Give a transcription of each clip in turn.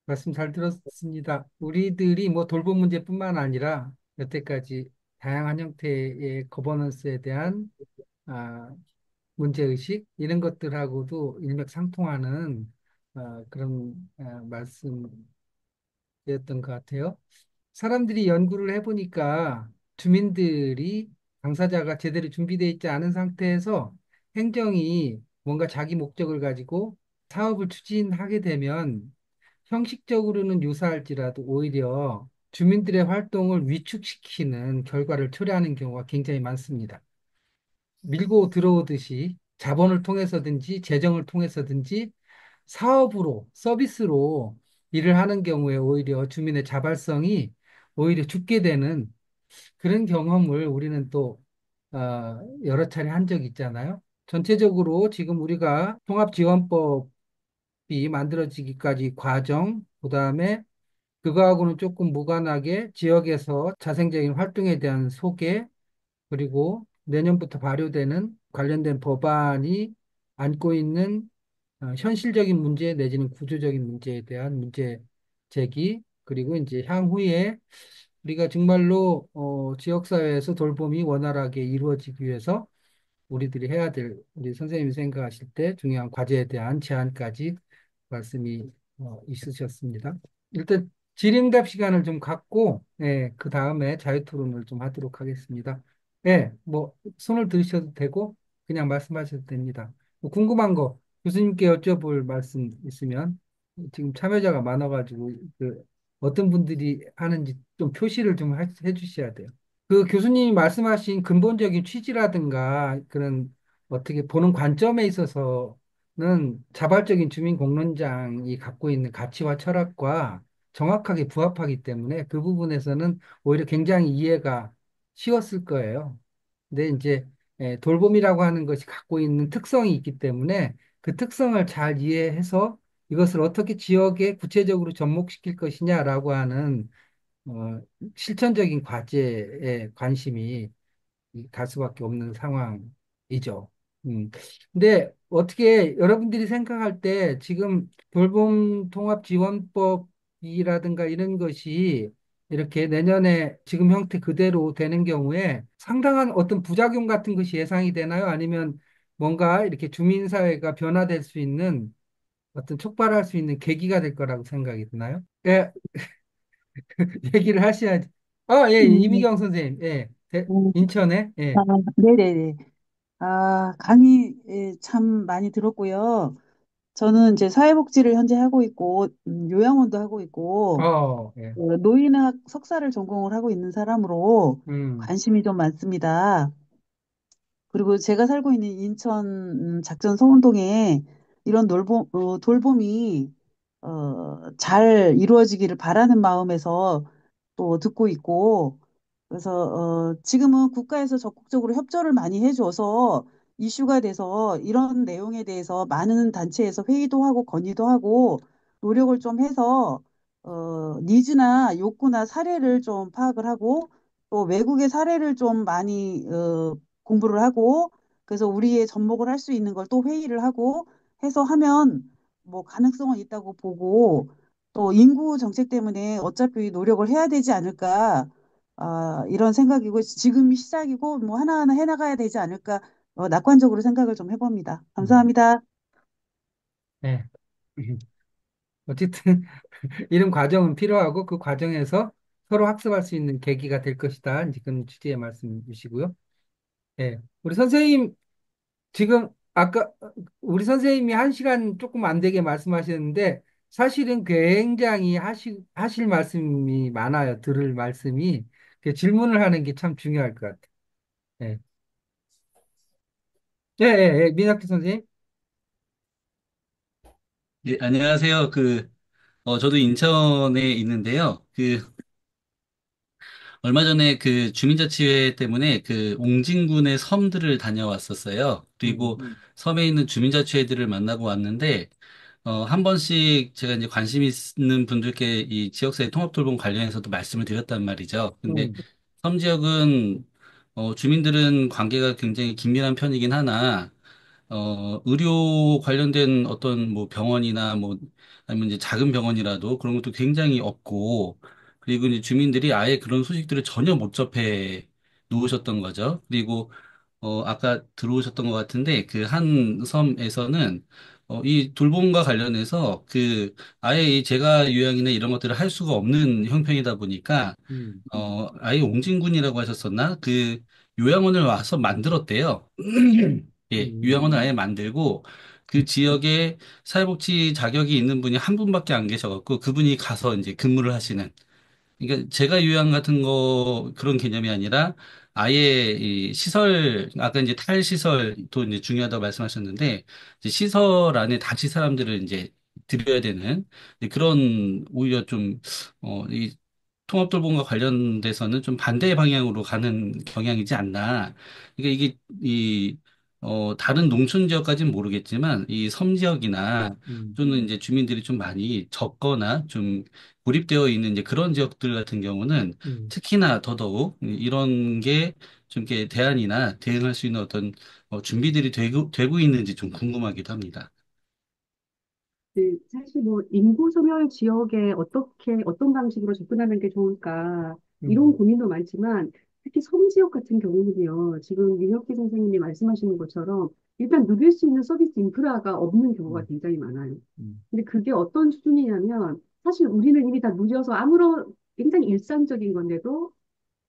말씀 잘 들었습니다. 우리들이 뭐 돌봄 문제뿐만 아니라 여태까지 다양한 형태의 거버넌스에 대한 아, 문제의식 이런 것들하고도 일맥상통하는 그런 말씀이었던 것 같아요. 사람들이 연구를 해보니까 주민들이 당사자가 제대로 준비되어 있지 않은 상태에서 행정이 뭔가 자기 목적을 가지고 사업을 추진하게 되면 형식적으로는 유사할지라도 오히려 주민들의 활동을 위축시키는 결과를 초래하는 경우가 굉장히 많습니다. 밀고 들어오듯이 자본을 통해서든지 재정을 통해서든지 사업으로, 서비스로 일을 하는 경우에 오히려 주민의 자발성이 오히려 죽게 되는 그런 경험을 우리는 또 여러 차례 한 적이 있잖아요. 전체적으로 지금 우리가 통합지원법이 만들어지기까지 과정, 그다음에 그거하고는 조금 무관하게 지역에서 자생적인 활동에 대한 소개, 그리고 내년부터 발효되는 관련된 법안이 안고 있는 현실적인 문제 내지는 구조적인 문제에 대한 문제 제기, 그리고 이제 향후에 우리가 정말로 지역사회에서 돌봄이 원활하게 이루어지기 위해서 우리들이 해야 될, 우리 선생님이 생각하실 때 중요한 과제에 대한 제안까지 말씀이 있으셨습니다. 일단 질의응답 시간을 좀 갖고, 예, 그 다음에 자유토론을 좀 하도록 하겠습니다. 예, 뭐 손을 들으셔도 되고 그냥 말씀하셔도 됩니다. 뭐 궁금한 거 교수님께 여쭤볼 말씀 있으면 지금 참여자가 많아가지고 그 어떤 분들이 하는지 좀 표시를 좀 해주셔야 돼요. 그 교수님이 말씀하신 근본적인 취지라든가 그런 어떻게 보는 관점에 있어서는 자발적인 주민공론장이 갖고 있는 가치와 철학과 정확하게 부합하기 때문에 그 부분에서는 오히려 굉장히 이해가 쉬웠을 거예요. 근데 이제 돌봄이라고 하는 것이 갖고 있는 특성이 있기 때문에 그 특성을 잘 이해해서 이것을 어떻게 지역에 구체적으로 접목시킬 것이냐라고 하는 어, 실천적인 과제에 관심이 갈 수밖에 없는 상황이죠. 음. 근데 어떻게 여러분들이 생각할 때 지금 돌봄통합지원법이라든가 이런 것이 이렇게 내년에 지금 형태 그대로 되는 경우에 상당한 어떤 부작용 같은 것이 예상이 되나요? 아니면 뭔가 이렇게 주민사회가 변화될 수 있는 어떤 촉발할 수 있는 계기가 될 거라고 생각이 드나요? 예, 얘기를 하셔야지. 예, 음, 이미경 선생님, 예, 음, 인천에, 아, 예, 네네네. 강의 참 많이 들었고요. 저는 이제 사회복지를 현재 하고 있고, 요양원도 하고 있고, 예, 노인학 석사를 전공을 하고 있는 사람으로 음, 관심이 좀 많습니다. 그리고 제가 살고 있는 인천 작전 서운동에 이런 돌봄이 잘 이루어지기를 바라는 마음에서 또 듣고 있고 그래서 지금은 국가에서 적극적으로 협조를 많이 해줘서 이슈가 돼서 이런 내용에 대해서 많은 단체에서 회의도 하고 건의도 하고 노력을 좀 해서 니즈나 욕구나 사례를 좀 파악을 하고 또 외국의 사례를 좀 많이 공부를 하고 그래서 우리의 접목을 할 수 있는 걸 또 회의를 하고 해서 하면 뭐 가능성은 있다고 보고 또 인구 정책 때문에 어차피 노력을 해야 되지 않을까 이런 생각이고 지금이 시작이고 뭐 하나하나 해나가야 되지 않을까 낙관적으로 생각을 좀 해봅니다. 음, 감사합니다. 예. 어쨌든 이런 과정은 필요하고 그 과정에서 서로 학습할 수 있는 계기가 될 것이다. 이제 그런 취지의 말씀이시고요. 예. 우리 선생님, 지금 아까 우리 선생님이 한 시간 조금 안 되게 말씀하셨는데 사실은 굉장히 하실 말씀이 많아요. 들을 말씀이. 그 질문을 하는 게 참 중요할 것 같아요. 예. 예, 예, 예. 민학기 선생님. 네, 안녕하세요. 저도 인천에 있는데요. 얼마 전에 그 주민자치회 때문에 그 옹진군의 섬들을 다녀왔었어요. 그리고 섬에 있는 주민자치회들을 만나고 왔는데, 한 번씩 제가 이제 관심 있는 분들께 이 지역사회 통합돌봄 관련해서도 말씀을 드렸단 말이죠. 근데 음, 섬 지역은, 주민들은 관계가 굉장히 긴밀한 편이긴 하나, 의료 관련된 어떤 뭐 병원이나 뭐 아니면 이제 작은 병원이라도 그런 것도 굉장히 없고 그리고 이제 주민들이 아예 그런 소식들을 전혀 못 접해 놓으셨던 거죠. 그리고 아까 들어오셨던 것 같은데, 그 한 섬에서는, 이 돌봄과 관련해서, 아예 이 제가 요양이나 이런 것들을 할 수가 없는 형편이다 보니까, 음, 아예 옹진군이라고 하셨었나? 그 요양원을 와서 만들었대요. 예, 음, 요양원을 아예 만들고, 그 지역에 사회복지 자격이 있는 분이 한 분밖에 안 계셔갖고, 그분이 가서 이제 근무를 하시는, 그러니까 제가 요양 같은 거 그런 개념이 아니라 아예 이 시설 아까 이제 탈시설도 이제 중요하다고 말씀하셨는데 이제 시설 안에 다시 사람들을 이제 들여야 되는 이제 그런 오히려 좀이 통합돌봄과 관련돼서는 좀 반대 방향으로 가는 경향이지 않나. 그러니까 이게 다른 농촌 지역까지는 모르겠지만 이 섬 지역이나 음, 또는 이제 주민들이 좀 많이 적거나 좀 고립되어 있는 이제 그런 지역들 같은 경우는 음. 특히나 더더욱 이런 게 좀 이렇게 대안이나 대응할 수 있는 어떤 준비들이 되고 있는지 좀 궁금하기도 합니다. 네, 사실 뭐 인구 소멸 지역에 어떻게 어떤 방식으로 접근하는 게 좋을까 이런 음, 고민도 많지만 특히 섬 지역 같은 경우는요. 지금 민혁기 선생님이 말씀하시는 것처럼 일단 누릴 수 있는 서비스 인프라가 없는 경우가 음, 굉장히 많아요. 음, 근데 그게 어떤 수준이냐면 사실 우리는 이미 다 누려서 아무런 굉장히 일상적인 건데도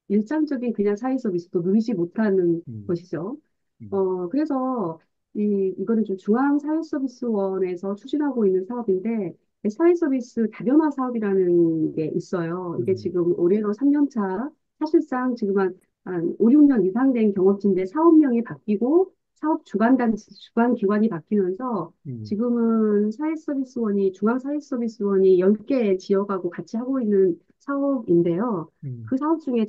일상적인 그냥 사회 서비스도 누리지 못하는 음, 것이죠. 음, 그래서 이거는 좀 중앙사회서비스원에서 추진하고 있는 사업인데, 사회서비스 다변화 사업이라는 게 있어요. 이게 음, 지금 올해로 3년 차, 사실상 지금 한 5, 6년 이상 된 경업진데 사업명이 바뀌고, 사업 주관 기관이 바뀌면서, 음, 지금은 사회서비스원이, 중앙사회서비스원이 10개 지역하고 같이 하고 있는 사업인데요. 음, 그 사업 중에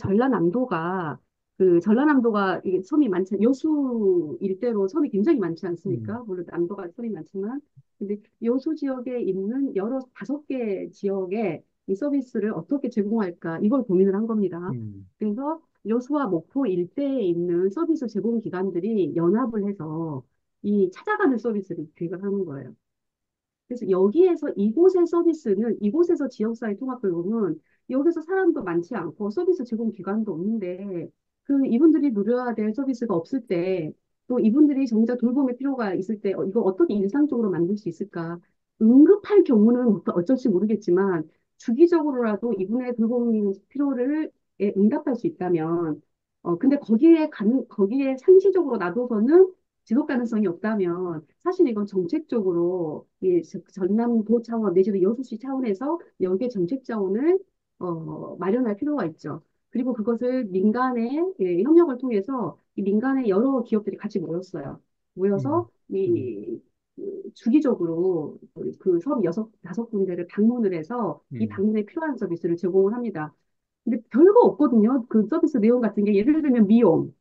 전라남도가 이게 섬이 많지, 여수 일대로 섬이 굉장히 많지 음, 않습니까? 물론 남도가 섬이 많지만. 근데 여수 지역에 있는 여러 5개 지역에 이 서비스를 어떻게 제공할까? 이걸 고민을 한 겁니다. 음, 그래서 여수와 목포 일대에 있는 서비스 제공 기관들이 연합을 해서 이 찾아가는 서비스를 기획을 하는 거예요. 그래서 여기에서 이곳의 서비스는 이곳에서 지역사회 통합돌봄은 여기서 사람도 많지 않고 서비스 제공 기관도 없는데 그 이분들이 누려야 될 서비스가 없을 때 또 이분들이 정작 돌봄의 필요가 있을 때 이거 어떻게 일상적으로 만들 수 있을까? 응급할 경우는 어쩔지 모르겠지만 주기적으로라도 이분의 돌봄 필요를 응답할 수 있다면 근데 거기에 상시적으로 놔둬서는 지속 가능성이 없다면 사실 이건 정책적으로 이 전남도 차원 내지는 여수시 차원에서 여기에 정책 자원을 마련할 필요가 있죠. 그리고 그것을 민간의 협력을 통해서 이 민간의 여러 기업들이 같이 모였어요. 음, 모여서 음, 주기적으로 그 섬 다섯 군데를 방문을 해서 이 음, 방문에 필요한 서비스를 제공을 합니다. 근데 별거 없거든요. 그 서비스 내용 같은 게 예를 들면 미용,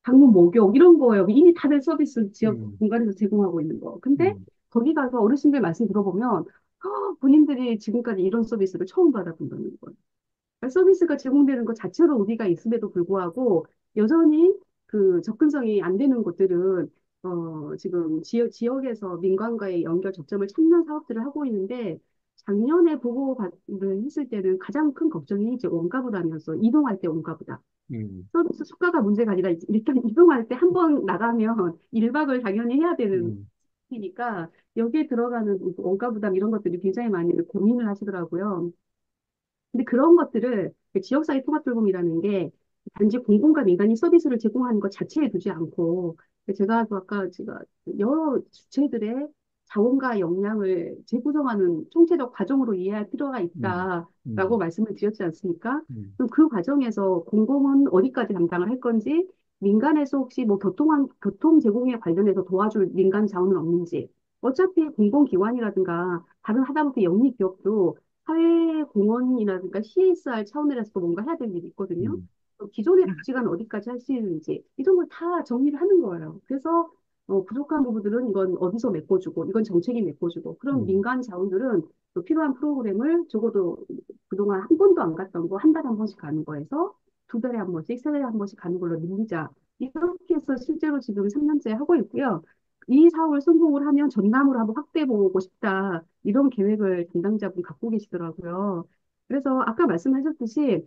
방문 목욕 이런 거예요. 이미 다들 서비스 지역 음, 공간에서 제공하고 있는 거. 근데 음, 거기 가서 어르신들 말씀 들어보면 본인들이 지금까지 이런 서비스를 처음 받아본다는 거예요. 서비스가 제공되는 것 자체로 우리가 있음에도 불구하고 여전히 그 접근성이 안 되는 곳들은 지금 지역에서 민간과의 연결 접점을 찾는 사업들을 하고 있는데 작년에 보고를 했을 때는 가장 큰 걱정이 이제 원가 부담이었어. 이동할 때 원가 부담. 음, 서비스 수가가 문제가 아니라 일단 이동할 때 한 번 나가면 1박을 당연히 해야 되는 음, 이니까 여기에 들어가는 원가 부담 이런 것들이 굉장히 많이 고민을 하시더라고요. 근데 그런 것들을 그 지역사회 통합돌봄이라는 게 단지 공공과 민간이 서비스를 제공하는 것 자체에 두지 않고 제가 여러 주체들의 자원과 역량을 재구성하는 총체적 과정으로 이해할 필요가 음, 있다라고 음, 말씀을 드렸지 않습니까? 음, 그럼 그 과정에서 공공은 어디까지 담당을 할 건지 민간에서 혹시 뭐 교통 제공에 관련해서 도와줄 민간 자원은 없는지 어차피 공공기관이라든가 다른 하다못해 영리기업도 사회공헌이라든가 CSR 차원에서 뭔가 해야 될 일이 있거든요. 음, 기존의 복지관 어디까지 할 수 있는지 이런 걸 다 정리를 하는 거예요. 그래서 부족한 부분들은 이건 어디서 메꿔주고 이건 정책이 메꿔주고 그럼 음, 민간 자원들은 또 필요한 프로그램을 적어도 그동안 한 번도 안 갔던 거 한 달에 한 번씩 가는 거에서 2달에 한 번씩, 3달에 한 번씩 가는 걸로 늘리자. 이렇게 해서 실제로 지금 3년째 하고 있고요. 이 사업을 성공을 하면 전남으로 한번 확대해 보고 싶다. 이런 계획을 담당자분 갖고 계시더라고요. 그래서 아까 말씀하셨듯이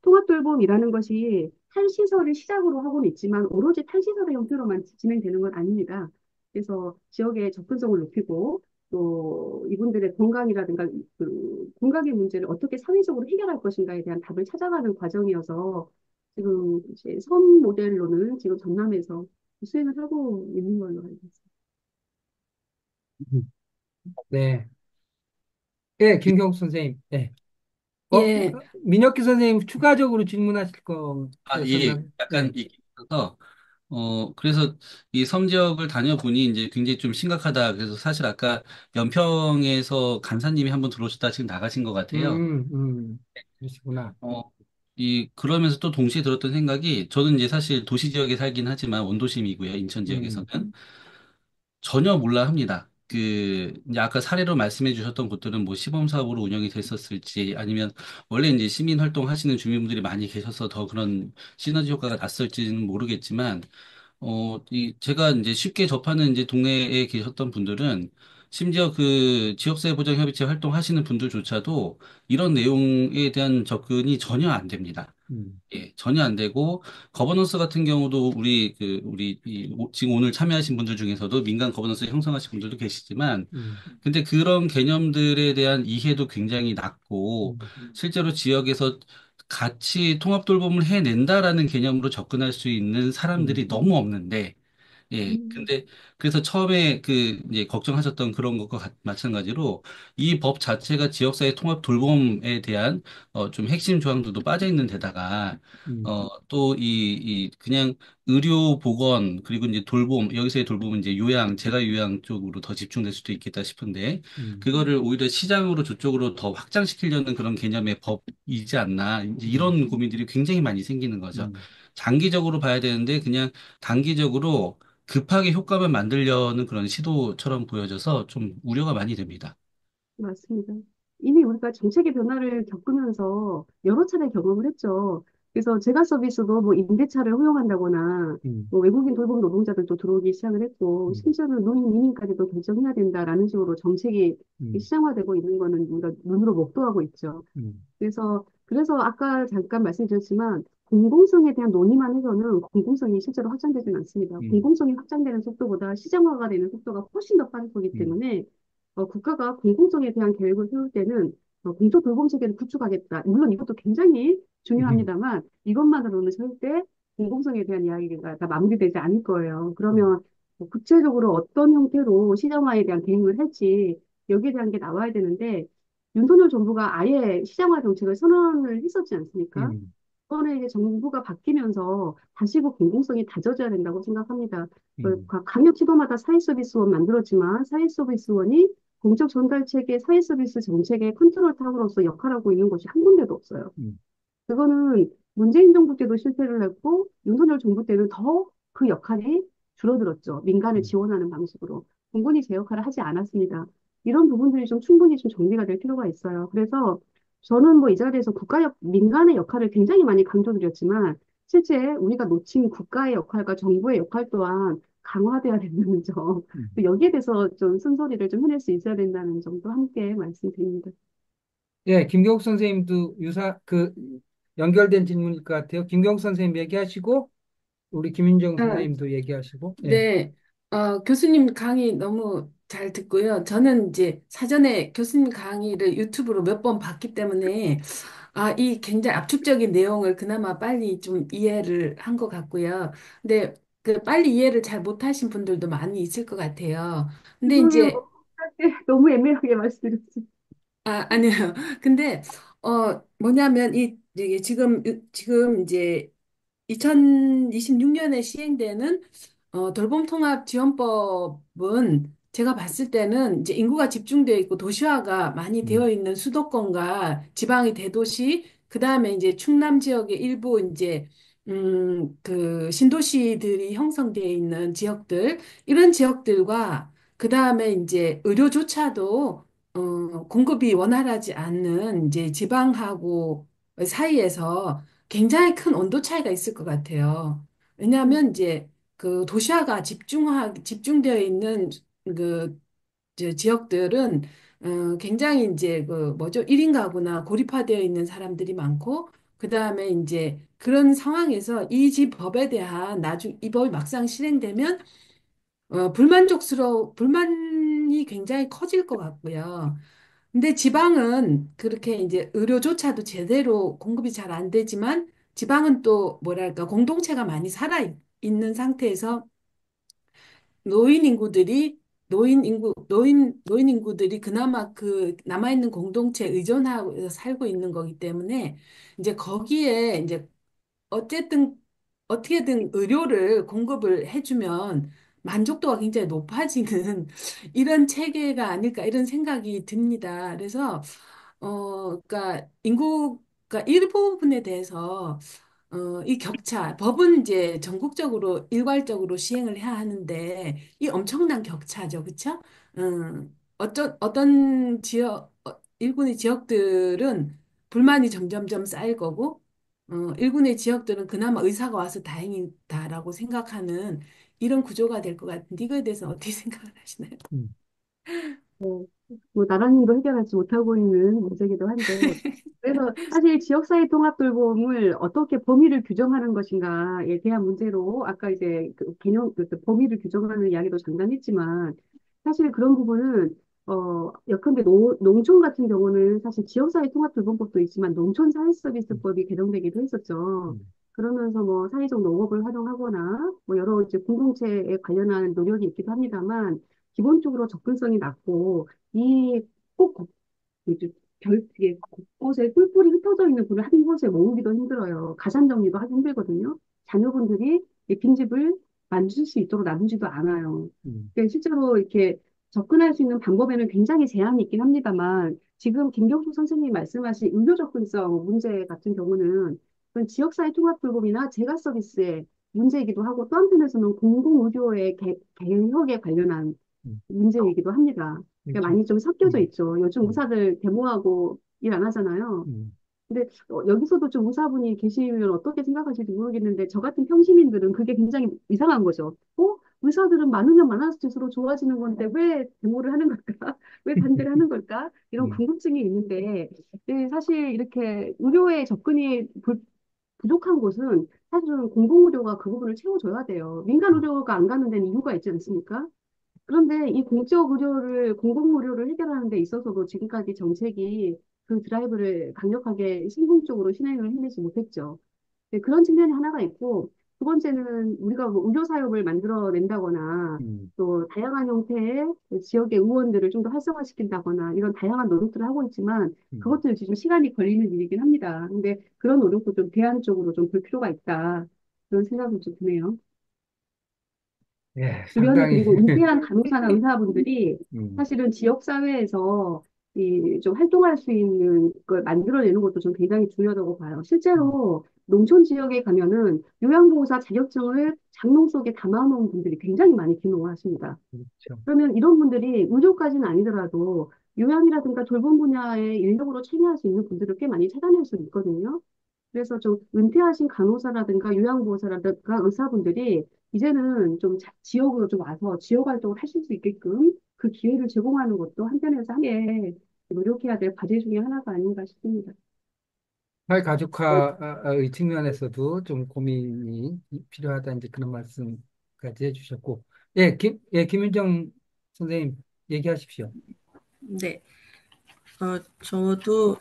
통합돌봄이라는 것이 탈시설을 시작으로 하고는 있지만 오로지 탈시설의 형태로만 진행되는 건 아닙니다. 그래서 지역의 접근성을 높이고 또 이분들의 건강이라든가 그 건강의 문제를 어떻게 사회적으로 해결할 것인가에 대한 답을 찾아가는 과정이어서 지금 이제 선 모델로는 지금 전남에서 수행을 하고 있는 걸로 알고 있습니다. 네. 예, 김경수 선생님. 예. 예, 민혁기 선생님 추가적으로 질문하실 예, 거였었나? 약간 예. 이게 있어서, 그래서 이 섬 지역을 다녀보니 이제 굉장히 좀 심각하다. 그래서 사실 아까 연평에서 간사님이 한번 들어오셨다 지금 나가신 것 같아요. 그러시구나. 어, 그러면서 또 동시에 들었던 생각이, 저는 이제 사실 도시 지역에 살긴 하지만 원도심이고요, 인천 음, 지역에서는. 전혀 몰라 합니다. 이제 아까 사례로 말씀해 주셨던 곳들은 뭐 시범 사업으로 운영이 됐었을지 아니면 원래 이제 시민 활동 하시는 주민분들이 많이 계셔서 더 그런 시너지 효과가 났을지는 모르겠지만, 제가 이제 쉽게 접하는 이제 동네에 계셨던 분들은 심지어 그 지역사회 보장협의체 활동하시는 분들조차도 이런 내용에 대한 접근이 전혀 안 됩니다. 음, 예, 전혀 안 되고, 거버넌스 같은 경우도 지금 오늘 참여하신 분들 중에서도 민간 거버넌스 형성하신 분들도 계시지만, 음, 근데 그런 개념들에 대한 이해도 굉장히 낮고, 음, 실제로 지역에서 같이 통합 돌봄을 해낸다라는 개념으로 접근할 수 있는 음, 사람들이 너무 없는데, 예, 음, 근데 그래서 처음에 이제 걱정하셨던 그런 것과 마찬가지로 이 법 자체가 지역사회 통합 돌봄에 대한 좀 핵심 조항들도 빠져 있는 데다가 음, 또 그냥 의료 보건 그리고 이제 돌봄 여기서의 돌봄은 이제 요양 재가 요양 쪽으로 더 집중될 수도 있겠다 싶은데 음, 그거를 오히려 시장으로 저쪽으로 더 확장시키려는 그런 개념의 법이지 않나 이제 음, 이런 고민들이 굉장히 많이 생기는 거죠. 음. 장기적으로 봐야 되는데 그냥 단기적으로 급하게 효과만 만들려는 그런 시도처럼 보여져서 좀 우려가 많이 됩니다. 맞습니다. 이미 우리가 정책의 변화를 겪으면서 여러 차례 경험을 했죠. 그래서 제가 서비스도 뭐 임대차를 허용한다거나 음, 뭐 외국인 돌봄 노동자들도 들어오기 시작을 했고 음, 심지어는 노인 이민까지도 결정해야 된다라는 식으로 정책이 음, 시장화되고 있는 거는 우리가 눈으로 목도하고 있죠. 음, 그래서 아까 잠깐 말씀드렸지만 공공성에 대한 논의만 해서는 공공성이 실제로 확장되지는 않습니다. 음, 공공성이 확장되는 속도보다 시장화가 되는 속도가 훨씬 더 빠른 거기 음, 때문에 국가가 공공성에 대한 계획을 세울 때는 공적 돌봄 체계를 구축하겠다. 물론 이것도 굉장히 음, 중요합니다만 이것만으로는 절대 공공성에 대한 이야기가 다 마무리되지 않을 거예요. 음, 그러면 구체적으로 어떤 형태로 시장화에 대한 대응을 할지 여기에 대한 게 나와야 되는데 윤석열 정부가 아예 시장화 정책을 선언을 했었지 않습니까? 음, 이번에 이제 정부가 바뀌면서 다시 그 공공성이 다져져야 된다고 생각합니다. 강력 시도마다 사회서비스원 만들었지만 사회서비스원이 공적 전달 체계, 사회서비스 정책의 컨트롤 타워로서 역할하고 있는 곳이 한 군데도 없어요. 음, 그거는 문재인 정부 때도 실패를 했고 윤석열 정부 때는 더 그 역할이 줄어들었죠. 민간을 음, 지원하는 방식으로. 공군이 제 역할을 하지 않았습니다. 이런 부분들이 좀 충분히 좀 정리가 될 필요가 있어요. 그래서 저는 뭐 이 자리에서 민간의 역할을 굉장히 많이 강조드렸지만 실제 우리가 놓친 국가의 역할과 정부의 역할 또한 강화돼야 된다는 점, 음. 또 여기에 대해서 좀 쓴소리를 좀 해낼 수 있어야 된다는 점도 함께 말씀드립니다. 예, 김경수 선생님도 연결된 질문일 것 같아요. 김경수 선생님 얘기하시고, 우리 김윤정 아, 선생님도 얘기하시고, 예. 네. 교수님 강의 너무 잘 듣고요. 저는 이제 사전에 교수님 강의를 유튜브로 몇 번 봤기 때문에 이 굉장히 압축적인 내용을 그나마 빨리 좀 이해를 한 것 같고요. 근데 그 빨리 이해를 잘 못하신 분들도 많이 있을 것 같아요. 근데 죄송해요. 이제 너무 너무 애매하게 말씀드렸어요. 아니요. 근데 뭐냐면 이게 지금 이제 2026년에 시행되는 돌봄통합지원법은 제가 봤을 때는 이제 인구가 집중되어 있고 도시화가 많이 음, 되어 있는 수도권과 지방의 대도시, 그다음에 이제 충남 지역의 일부 이제 그 신도시들이 형성되어 있는 지역들, 이런 지역들과 그다음에 이제 의료조차도 공급이 원활하지 않는 이제 지방하고 사이에서 굉장히 큰 온도 차이가 있을 것 같아요. 음, 왜냐하면 이제 그 도시화가 집중되어 있는 그 지역들은 굉장히 이제 그 뭐죠? 1인 가구나 고립화되어 있는 사람들이 많고 그다음에 이제 그런 상황에서 이 집 법에 대한 이 법이 막상 실행되면 불만이 굉장히 커질 것 같고요. 근데 지방은 그렇게 이제 의료조차도 제대로 공급이 잘 안 되지만 지방은 또 뭐랄까 공동체가 많이 있는 상태에서 노인 인구들이 그나마 그 남아있는 공동체에 의존하고 살고 있는 거기 때문에 이제 거기에 이제 어쨌든 어떻게든 의료를 공급을 해주면 만족도가 굉장히 높아지는 이런 체계가 아닐까 이런 생각이 듭니다. 그래서 그러니까 인구가 일부분에 대해서 이 법은 이제 전국적으로 일괄적으로 시행을 해야 하는데, 이 엄청난 격차죠. 그쵸? 어떤 일군의 지역들은 불만이 점점점 쌓일 거고, 일군의 지역들은 그나마 의사가 와서 다행이다라고 생각하는 이런 구조가 될 것 같은데, 이거에 대해서 어떻게 생각을 하시나요? 음. 네, 뭐 나라님도 해결하지 못하고 있는 문제이기도 한데, 그래서 사실 지역사회 통합 돌봄을 어떻게 범위를 규정하는 것인가에 대한 문제로 아까 이제 그 개념, 그 범위를 규정하는 이야기도 잠깐 했지만, 사실 그런 부분은 예컨대 농촌 같은 경우는 사실 지역사회 통합 돌봄법도 있지만 농촌 음. 사회서비스법이 개정되기도 했었죠. 음. 그러면서 뭐 사회적 농업을 활용하거나 뭐 여러 이제 공동체에 관련한 노력이 있기도 합니다만. 기본적으로 접근성이 낮고 이꼭 이제 이게 곳곳에 뿔뿔이 흩어져 있는 분을 한 곳에 모으기도 힘들어요. 가산 정리도 하기 힘들거든요. 자녀분들이 이 빈집을 만드실 수 있도록 놔두지도 않아요. 음. 그러니까 실제로 이렇게 접근할 수 있는 방법에는 굉장히 제한이 있긴 합니다만 지금 김경수 선생님이 말씀하신 의료 접근성 문제 같은 경우는 그건 지역사회 통합돌봄이나 재가 서비스의 문제이기도 하고 또 한편에서는 공공의료의 개혁에 관련한 음. 문제이기도 합니다. 그러니까 그렇죠. 많이 좀 섞여져 음. 있죠. 요즘 음. 의사들 데모하고 일 안 하잖아요. 음. 근데 여기서도 좀 의사분이 계시면 어떻게 생각하실지 모르겠는데 저 같은 평시민들은 그게 굉장히 이상한 거죠. 의사들은 많으면 많아질수록 좋아지는 건데 왜 데모를 하는 걸까? 왜 반대를 하는 걸까? 이런 음. 궁금증이 있는데 사실 이렇게 의료에 접근이 부족한 곳은 사실은 공공의료가 그 부분을 채워줘야 돼요. 민간 음. 의료가 안 가는 데는 이유가 있지 않습니까? 그런데 이 공적 의료를, 공공 의료를 해결하는 데 있어서도 지금까지 정책이 그 드라이브를 강력하게 성공적으로 실행을 해내지 못했죠. 네, 그런 측면이 하나가 있고, 두 번째는 우리가 뭐 의료사업을 만들어낸다거나, 음. 또 다양한 형태의 그 지역의 의원들을 좀 더 활성화시킨다거나, 이런 다양한 노력들을 하고 있지만, 음. 그것도 지금 시간이 걸리는 일이긴 합니다. 근데 그런 노력도 좀 대안적으로 좀 볼 필요가 있다. 그런 생각이 좀 드네요. 예, 주변에 상당히, 그리고 은퇴한 간호사나 의사분들이 음. 사실은 지역사회에서 이 좀 활동할 수 있는 걸 만들어내는 것도 좀 굉장히 중요하다고 봐요. 음. 실제로 농촌 지역에 가면은 요양보호사 자격증을 장롱 속에 담아놓은 분들이 굉장히 많이 기능을 하십니다. 그렇죠. 그러면 이런 분들이 의료까지는 아니더라도 요양이라든가 돌봄 분야에 인력으로 참여할 수 있는 분들을 꽤 많이 찾아낼 수 있거든요. 그래서 좀 은퇴하신 간호사라든가 요양보호사라든가 의사분들이 이제는 좀 지역으로 좀 와서 지역 활동을 하실 수 있게끔 그 기회를 제공하는 것도 한편에서 함께 노력해야 될 과제 중에 하나가 아닌가 싶습니다. 사회 어, 가족화의 측면에서도 좀 고민이 필요하다, 이제 그런 말씀까지 해주셨고. 김윤정 선생님, 얘기하십시오. 네. 저도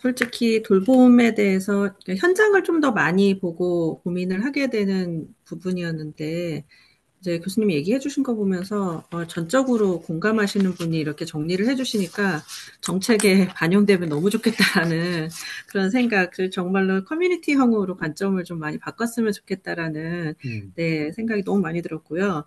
솔직히 돌봄에 대해서 현장을 좀 더 많이 보고 고민을 하게 되는 부분이었는데, 이제 교수님이 얘기해 주신 거 보면서 전적으로 공감하시는 분이 이렇게 정리를 해 주시니까 정책에 반영되면 너무 좋겠다라는 그런 생각, 그 정말로 커뮤니티형으로 관점을 좀 많이 바꿨으면 좋겠다라는 음. 네, 생각이 너무 많이 들었고요.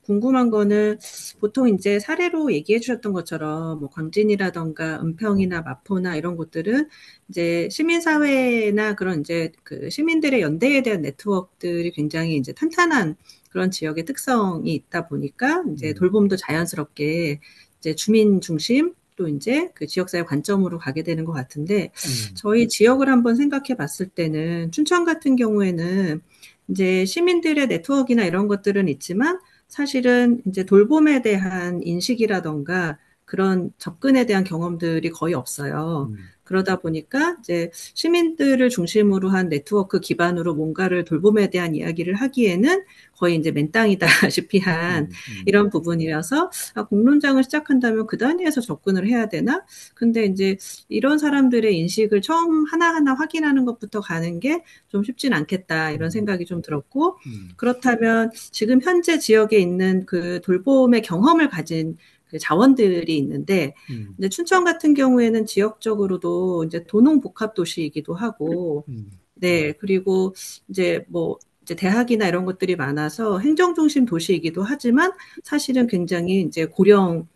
궁금한 거는 보통 이제 사례로 얘기해 주셨던 것처럼 뭐 광진이라던가 은평이나 마포나 이런 곳들은 이제 시민사회나 그런 이제 그 시민들의 연대에 대한 네트워크들이 굉장히 이제 탄탄한 그런 지역의 특성이 있다 보니까 이제 음. 돌봄도 자연스럽게 이제 주민 중심 또 이제 그 지역사회 관점으로 가게 되는 것 같은데 음. 저희 지역을 한번 생각해 봤을 때는 춘천 같은 경우에는 이제 시민들의 네트워크나 이런 것들은 있지만 사실은 이제 돌봄에 대한 인식이라던가 그런 접근에 대한 경험들이 거의 없어요. 그러다 보니까 이제 시민들을 중심으로 한 네트워크 기반으로 뭔가를 돌봄에 대한 이야기를 하기에는 거의 이제 맨땅이다시피 한 이런 부분이라서 아, 공론장을 시작한다면 그 단위에서 접근을 해야 되나? 근데 이제 이런 사람들의 인식을 처음 하나하나 확인하는 것부터 가는 게 좀 쉽진 않겠다 이런 생각이 좀 들었고 그렇다면 지금 현재 지역에 있는 그 돌봄의 경험을 가진 그 자원들이 있는데 이제 춘천 같은 경우에는 지역적으로도 이제 도농복합 도시이기도 하고 네 그리고 이제 뭐 이제 대학이나 이런 것들이 많아서 행정중심 도시이기도 하지만 사실은 굉장히 이제 고령의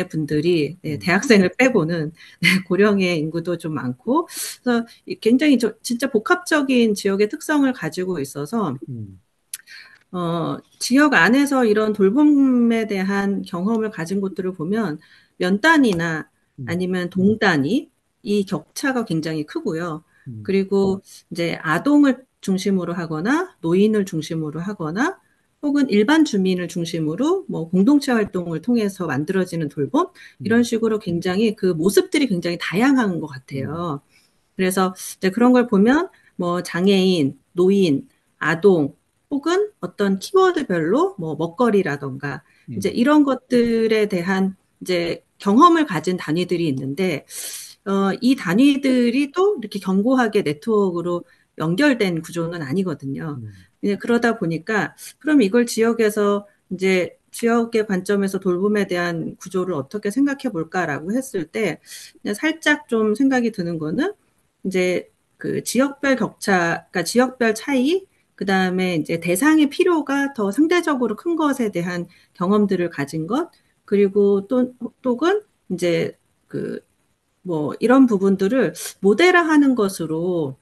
분들이 네, 대학생을 빼고는 네, 고령의 인구도 좀 많고 그래서 굉장히 진짜 복합적인 지역의 특성을 가지고 있어서 지역 안에서 이런 돌봄에 대한 경험을 가진 곳들을 보면 면 단위나 아니면 동 단위 이 격차가 굉장히 크고요. 그리고 이제 아동을 중심으로 하거나 노인을 중심으로 하거나 혹은 일반 주민을 중심으로 뭐 공동체 활동을 통해서 만들어지는 돌봄 이런 식으로 굉장히 그 모습들이 굉장히 다양한 것 같아요. 그래서 이제 그런 걸 보면 뭐 장애인, 노인, 아동 혹은 어떤 키워드별로 뭐 먹거리라던가 이제 이런 것들에 대한 이제 경험을 가진 단위들이 있는데 이 단위들이 또 이렇게 견고하게 네트워크로 연결된 구조는 아니거든요. 그러다 보니까 그럼 이걸 지역에서 이제 지역의 관점에서 돌봄에 대한 구조를 어떻게 생각해 볼까라고 했을 때 살짝 좀 생각이 드는 거는 이제 그 지역별 격차, 그러니까 지역별 차이, 그 다음에 이제 대상의 필요가 더 상대적으로 큰 것에 대한 경험들을 가진 것, 그리고 또는 이제 그 뭐 이런 부분들을 모델화하는 것으로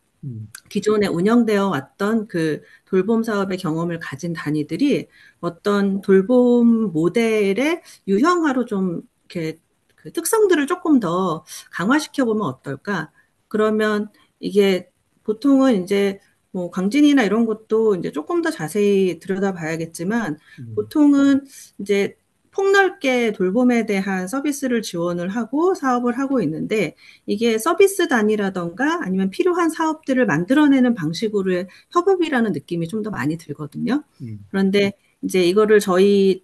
기존에 운영되어 왔던 그 돌봄 사업의 경험을 가진 단위들이 어떤 돌봄 모델의 유형화로 좀 이렇게 그 특성들을 조금 더 강화시켜 보면 어떨까? 그러면 이게 보통은 이제 뭐 광진이나 이런 것도 이제 조금 더 자세히 들여다봐야겠지만 보통은 이제 폭넓게 돌봄에 대한 서비스를 지원을 하고 사업을 하고 있는데 이게 서비스 단위라던가 아니면 필요한 사업들을 만들어내는 방식으로의 협업이라는 느낌이 좀 더 많이 들거든요. 그런데 이제 이거를 저희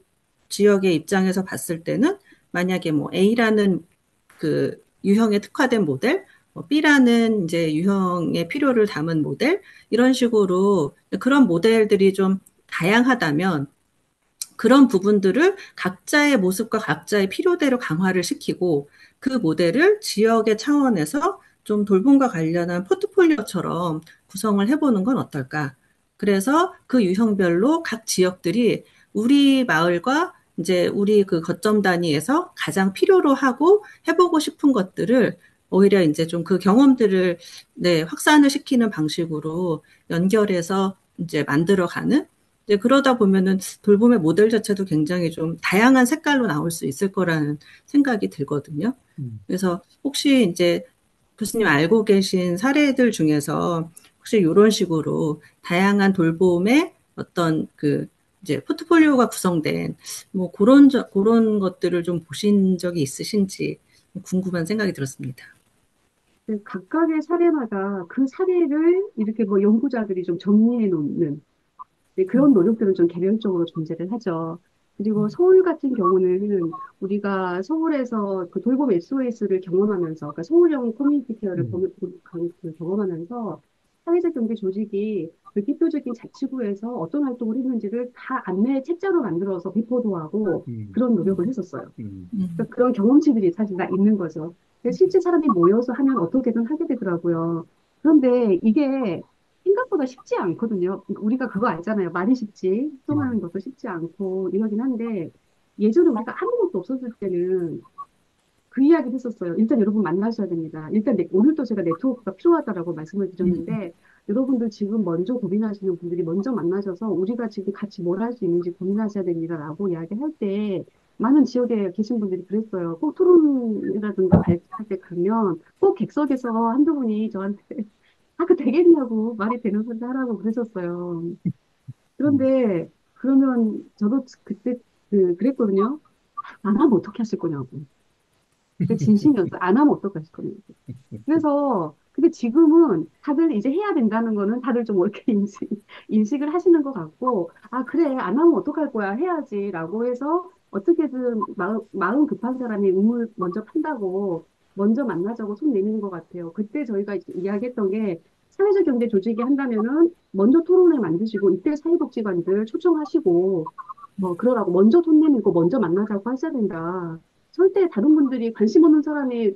지역의 입장에서 봤을 때는 만약에 뭐 A라는 그 유형에 특화된 모델, B라는 이제 유형의 필요를 담은 모델, 이런 식으로 그런 모델들이 좀 다양하다면 그런 부분들을 각자의 모습과 각자의 필요대로 강화를 시키고 그 모델을 지역의 차원에서 좀 돌봄과 관련한 포트폴리오처럼 구성을 해보는 건 어떨까? 그래서 그 유형별로 각 지역들이 우리 마을과 이제 우리 그 거점 단위에서 가장 필요로 하고 해보고 싶은 것들을 오히려 이제 좀 그 경험들을 네, 확산을 시키는 방식으로 연결해서 이제 만들어가는 이제 그러다 보면은 돌봄의 모델 자체도 굉장히 좀 다양한 색깔로 나올 수 있을 거라는 생각이 들거든요. 그래서 혹시 이제 교수님 알고 계신 사례들 중에서 혹시 이런 식으로 다양한 돌봄의 어떤 그 이제 포트폴리오가 구성된 뭐 그런 것들을 좀 보신 적이 있으신지 궁금한 생각이 들었습니다. 각각의 사례마다 그 사례를 이렇게 뭐 연구자들이 좀 정리해 놓는 네, 그런 노력들은 좀 개별적으로 존재를 하죠. 그리고 서울 같은 경우는 우리가 서울에서 그 돌봄 SOS를 경험하면서, 그러니까 서울형 커뮤니티 케어를 경험하면서 사회적 경제 조직이 그 대표적인 자치구에서 어떤 활동을 했는지를 다 안내 책자로 만들어서 배포도 하고 그런 노력을 했었어요. 그러니까 그런 경험치들이 사실 다 있는 거죠. 근데 실제 사람이 모여서 하면 어떻게든 하게 되더라고요. 그런데 이게 생각보다 쉽지 않거든요. 우리가 그거 알잖아요. 말이 쉽지, 행동하는 것도 쉽지 않고 이러긴 한데 예전에 우리가 아무것도 없었을 때는 그 이야기를 했었어요. 일단 여러분 만나셔야 됩니다. 일단 오늘도 제가 네트워크가 필요하다라고 말씀을 드렸는데 여러분들 지금 먼저 고민하시는 분들이 먼저 만나셔서 우리가 지금 같이 뭘 할 수 있는지 고민하셔야 됩니다라고 이야기할 때 많은 지역에 계신 분들이 그랬어요. 꼭 토론이라든가 발표할 때 가면 꼭 객석에서 한두 분이 저한테 아, 그 되겠냐고 말이 되는 소리 하라고 그러셨어요. 그런데 그러면 저도 그때 그랬거든요. 안 하면 어떻게 하실 거냐고. 그 진심이었어요. 안 하면 어떡하실 거냐고. 그래서 근데 지금은 다들 이제 해야 된다는 거는 다들 좀 이렇게 인식을 하시는 것 같고, 아, 그래, 안 하면 어떡할 거야, 해야지라고 해서 어떻게든 마음 급한 사람이 우물 먼저 판다고 먼저 만나자고 손 내미는 것 같아요. 그때 저희가 이제 이야기했던 게 사회적 경제 조직이 한다면은 먼저 토론회 만드시고 이때 사회복지관들 초청하시고 그러라고 먼저 손 내밀고 먼저 만나자고 하셔야 된다. 절대 다른 분들이 관심 없는 사람이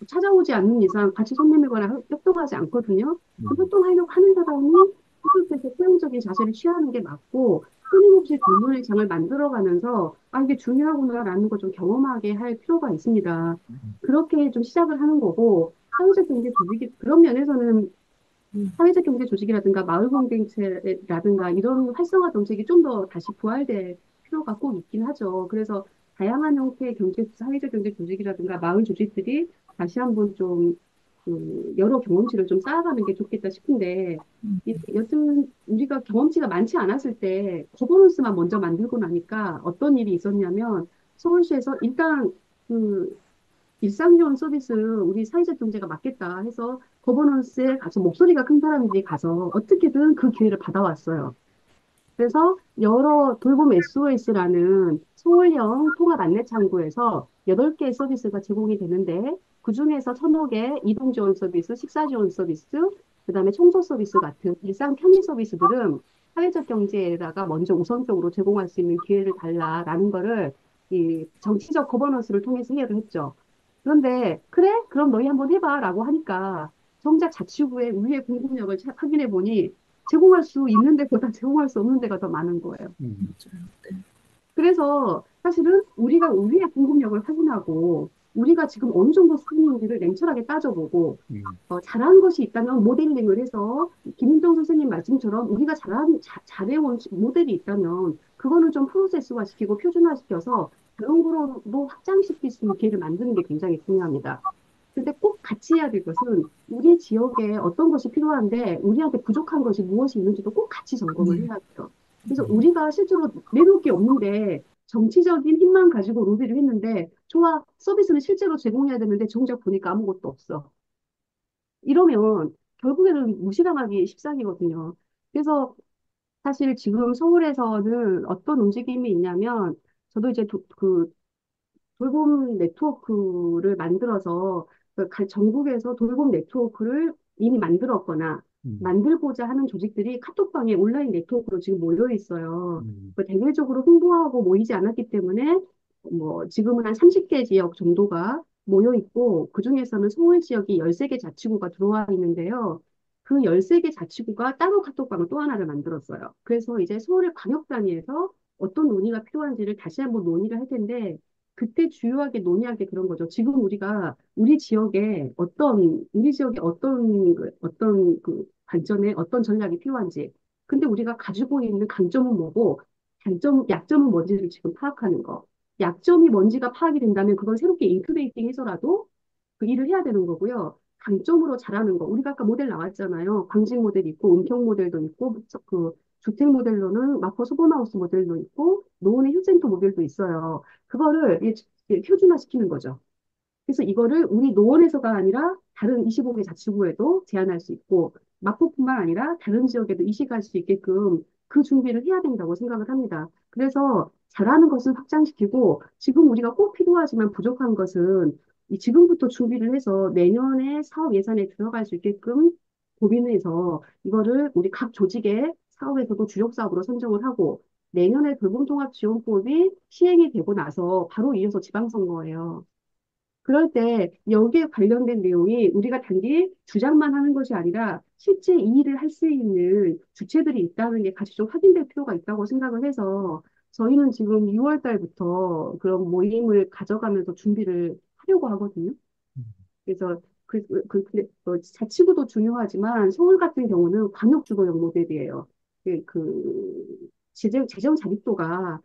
찾아오지 않는 이상 같이 손 내밀거나 협동하지 않거든요. 그 협동하려고 하는 사람이 그때서 포용적인 자세를 취하는 게 맞고 끊임없이 공론의 장을 만들어가면서 아 이게 중요하구나라는 걸 좀 경험하게 할 필요가 있습니다. 그렇게 좀 시작을 하는 거고 사회적 경제 조직이 그런 면에서는 사회적 경제 조직이라든가 마을 공동체라든가 이런 활성화 정책이 좀 더 다시 부활될 필요가 꼭 있긴 하죠. 그래서 다양한 형태의 사회적 경제 조직이라든가 마을 조직들이 다시 한번 좀 여러 경험치를 좀 쌓아가는 게 좋겠다 싶은데, 여튼 우리가 경험치가 많지 않았을 때 거버넌스만 먼저 만들고 나니까 어떤 일이 있었냐면 서울시에서 일단 그 일상지원 서비스 우리 사회적 경제가 맞겠다 해서 거버넌스에 가서 목소리가 큰 사람들이 가서 어떻게든 그 기회를 받아왔어요. 그래서 여러 돌봄 SOS라는 서울형 통합 안내 창구에서 8개의 서비스가 제공이 되는데 그중에서 1,000개 이동 지원 서비스, 식사 지원 서비스, 그다음에 청소 서비스 같은 일상 편의 서비스들은 사회적 경제에다가 먼저 우선적으로 제공할 수 있는 기회를 달라라는 거를 이 정치적 거버넌스를 통해서 해결을 했죠. 그런데 그래? 그럼 너희 한번 해봐라고 하니까 정작 자치구의 우위의 공급력을 확인해 보니 제공할 수 있는 데보다 제공할 수 없는 데가 더 많은 거예요. 맞아요. 네. 그래서 사실은 우리가 우리의 공급력을 확인하고 우리가 지금 어느 정도 수준인지를 냉철하게 따져보고 잘한 것이 있다면 모델링을 해서 김인정 선생님 말씀처럼 우리가 잘해온 모델이 있다면 그거는 좀 프로세스화 시키고 표준화시켜서 그런 거로 확장시킬 수 있는 기회를 만드는 게 굉장히 중요합니다. 근데 꼭 같이 해야 될 것은 우리 지역에 어떤 것이 필요한데 우리한테 부족한 것이 무엇이 있는지도 꼭 같이 점검을 해야 돼요. 그래서 우리가 실제로 내놓을 게 없는데 정치적인 힘만 가지고 로비를 했는데 좋아 서비스는 실제로 제공해야 되는데 정작 보니까 아무것도 없어. 이러면 결국에는 무시당하기 십상이거든요. 그래서 사실 지금 서울에서는 어떤 움직임이 있냐면 저도 이제 돌봄 네트워크를 만들어서 전국에서 돌봄 네트워크를 이미 만들었거나 만들고자 하는 조직들이 카톡방에 온라인 네트워크로 지금 모여 있어요. 대외적으로 홍보하고 모이지 않았기 때문에 뭐 지금은 한 30개 지역 정도가 모여 있고 그중에서는 서울 지역이 13개 자치구가 들어와 있는데요. 그 13개 자치구가 따로 카톡방을 또 하나를 만들었어요. 그래서 이제 서울의 광역 단위에서 어떤 논의가 필요한지를 다시 한번 논의를 할 텐데 그때 주요하게 논의한 게 그런 거죠. 지금 우리가 우리 지역에 어떤 그 관점에 어떤 전략이 필요한지. 근데 우리가 가지고 있는 강점은 뭐고, 약점은 뭔지를 지금 파악하는 거. 약점이 뭔지가 파악이 된다면 그걸 새롭게 인큐베이팅 해서라도 그 일을 해야 되는 거고요. 강점으로 잘하는 거. 우리가 아까 모델 나왔잖아요. 광직 모델 있고, 은평 모델도 있고, 주택 모델로는 마포 소번하우스 모델도 있고, 노원의 휴센터 모델도 있어요. 그거를 표준화시키는 거죠. 그래서 이거를 우리 노원에서가 아니라 다른 25개 자치구에도 제한할 수 있고, 마포뿐만 아니라 다른 지역에도 이식할 수 있게끔 그 준비를 해야 된다고 생각을 합니다. 그래서 잘하는 것은 확장시키고, 지금 우리가 꼭 필요하지만 부족한 것은 지금부터 준비를 해서 내년에 사업 예산에 들어갈 수 있게끔 고민해서 이거를 우리 각 조직의 사업에서도 주력 사업으로 선정을 하고, 내년에 돌봄통합지원법이 시행이 되고 나서 바로 이어서 지방선거예요. 그럴 때 여기에 관련된 내용이 우리가 단지 주장만 하는 것이 아니라 실제 이 일을 할 수 있는 주체들이 있다는 게 같이 좀 확인될 필요가 있다고 생각을 해서 저희는 지금 6월 달부터 그런 모임을 가져가면서 준비를 하려고 하거든요. 그래서 근데 자치구도 중요하지만 서울 같은 경우는 광역주거용 모델이에요. 재정 자립도가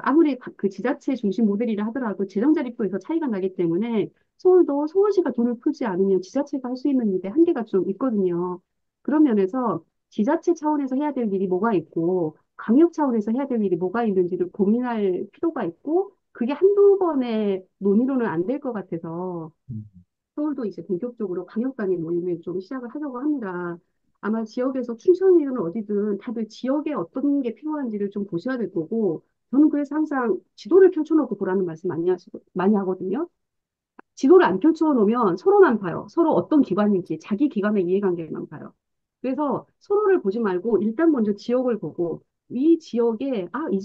아무리 그 지자체 중심 모델이라 하더라도 재정 자립도에서 차이가 나기 때문에 서울시가 돈을 풀지 않으면 지자체가 할 수 있는 일에 한계가 좀 있거든요. 그런 면에서 지자체 차원에서 해야 될 일이 뭐가 있고 강력 차원에서 해야 될 일이 뭐가 있는지를 고민할 필요가 있고, 그게 한두 번의 논의로는 안 될 것 같아서, 음, 서울도 이제 본격적으로 광역단위 모임을 좀 시작을 하려고 합니다. 아마 지역에서 춘천이든 어디든 다들 지역에 어떤 게 필요한지를 좀 보셔야 될 거고, 저는 그래서 항상 지도를 펼쳐놓고 보라는 말씀 많이 하거든요. 지도를 안 펼쳐 놓으면 서로만 봐요. 서로 어떤 기관인지, 자기 기관의 이해관계만 봐요. 그래서 서로를 보지 말고 일단 먼저 지역을 보고 이 지역에 이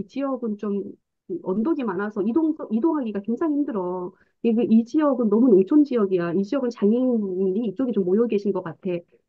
지역은 좀 언덕이 많아서 이동하기가 굉장히 힘들어. 이 지역은 너무 농촌 지역이야. 이 지역은 장애인이 이쪽에 좀 모여 계신 것 같아.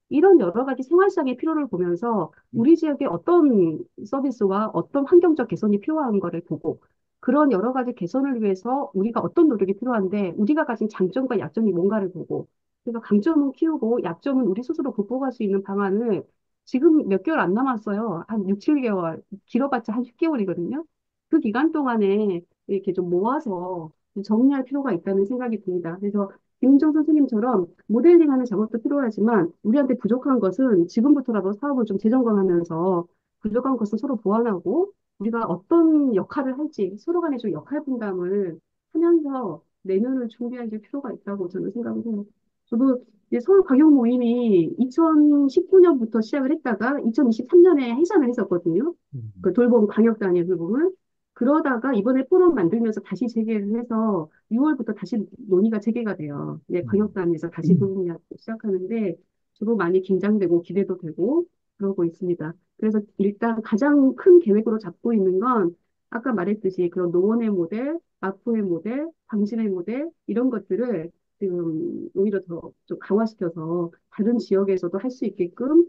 이런 여러 가지 생활상의 필요를 보면서 우리 지역에 어떤 서비스와 어떤 환경적 개선이 필요한 거를 보고 그런 여러 가지 개선을 위해서 우리가 어떤 노력이 필요한데 우리가 가진 장점과 약점이 뭔가를 보고 그래서 강점은 키우고 약점은 우리 스스로 극복할 수 있는 방안을 지금 몇 개월 안 남았어요. 한 6, 7개월. 길어봤자 한 10개월이거든요. 그 기간 동안에 이렇게 좀 모아서 좀 정리할 필요가 있다는 생각이 듭니다. 그래서 김은정 선생님처럼 모델링하는 작업도 필요하지만 우리한테 부족한 것은 지금부터라도 사업을 좀 재점검하면서 부족한 것은 서로 보완하고 우리가 어떤 역할을 할지 서로 간에 좀 역할 분담을 하면서 내년을 준비할 필요가 있다고 저는 생각을 해요. 저도 이제 서울 광역 모임이 2019년부터 시작을 했다가 2023년에 해산을 했었거든요. 음, 그 돌봄 광역단위 돌봄을. 그러다가 이번에 포럼 만들면서 다시 재개를 해서 6월부터 다시 논의가 재개가 돼요. 이제 음, 광역단위에서 다시 음, 돌봄이 시작하는데 저도 많이 긴장되고 기대도 되고 그러고 있습니다. 그래서 일단 가장 큰 계획으로 잡고 있는 건 아까 말했듯이 그런 노원의 모델, 마포의 모델, 당신의 모델 이런 것들을 지금 오히려 더 좀 강화시켜서 다른 지역에서도 할 수 있게끔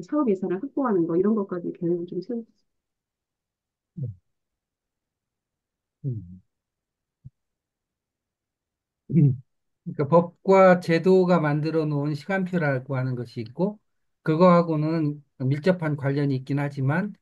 사업 예산을 확보하는 거 이런 것까지 계획을 좀 세우고 음. 그러니까 법과 제도가 만들어 놓은 시간표라고 하는 것이 있고, 그거하고는 밀접한 관련이 있긴 하지만,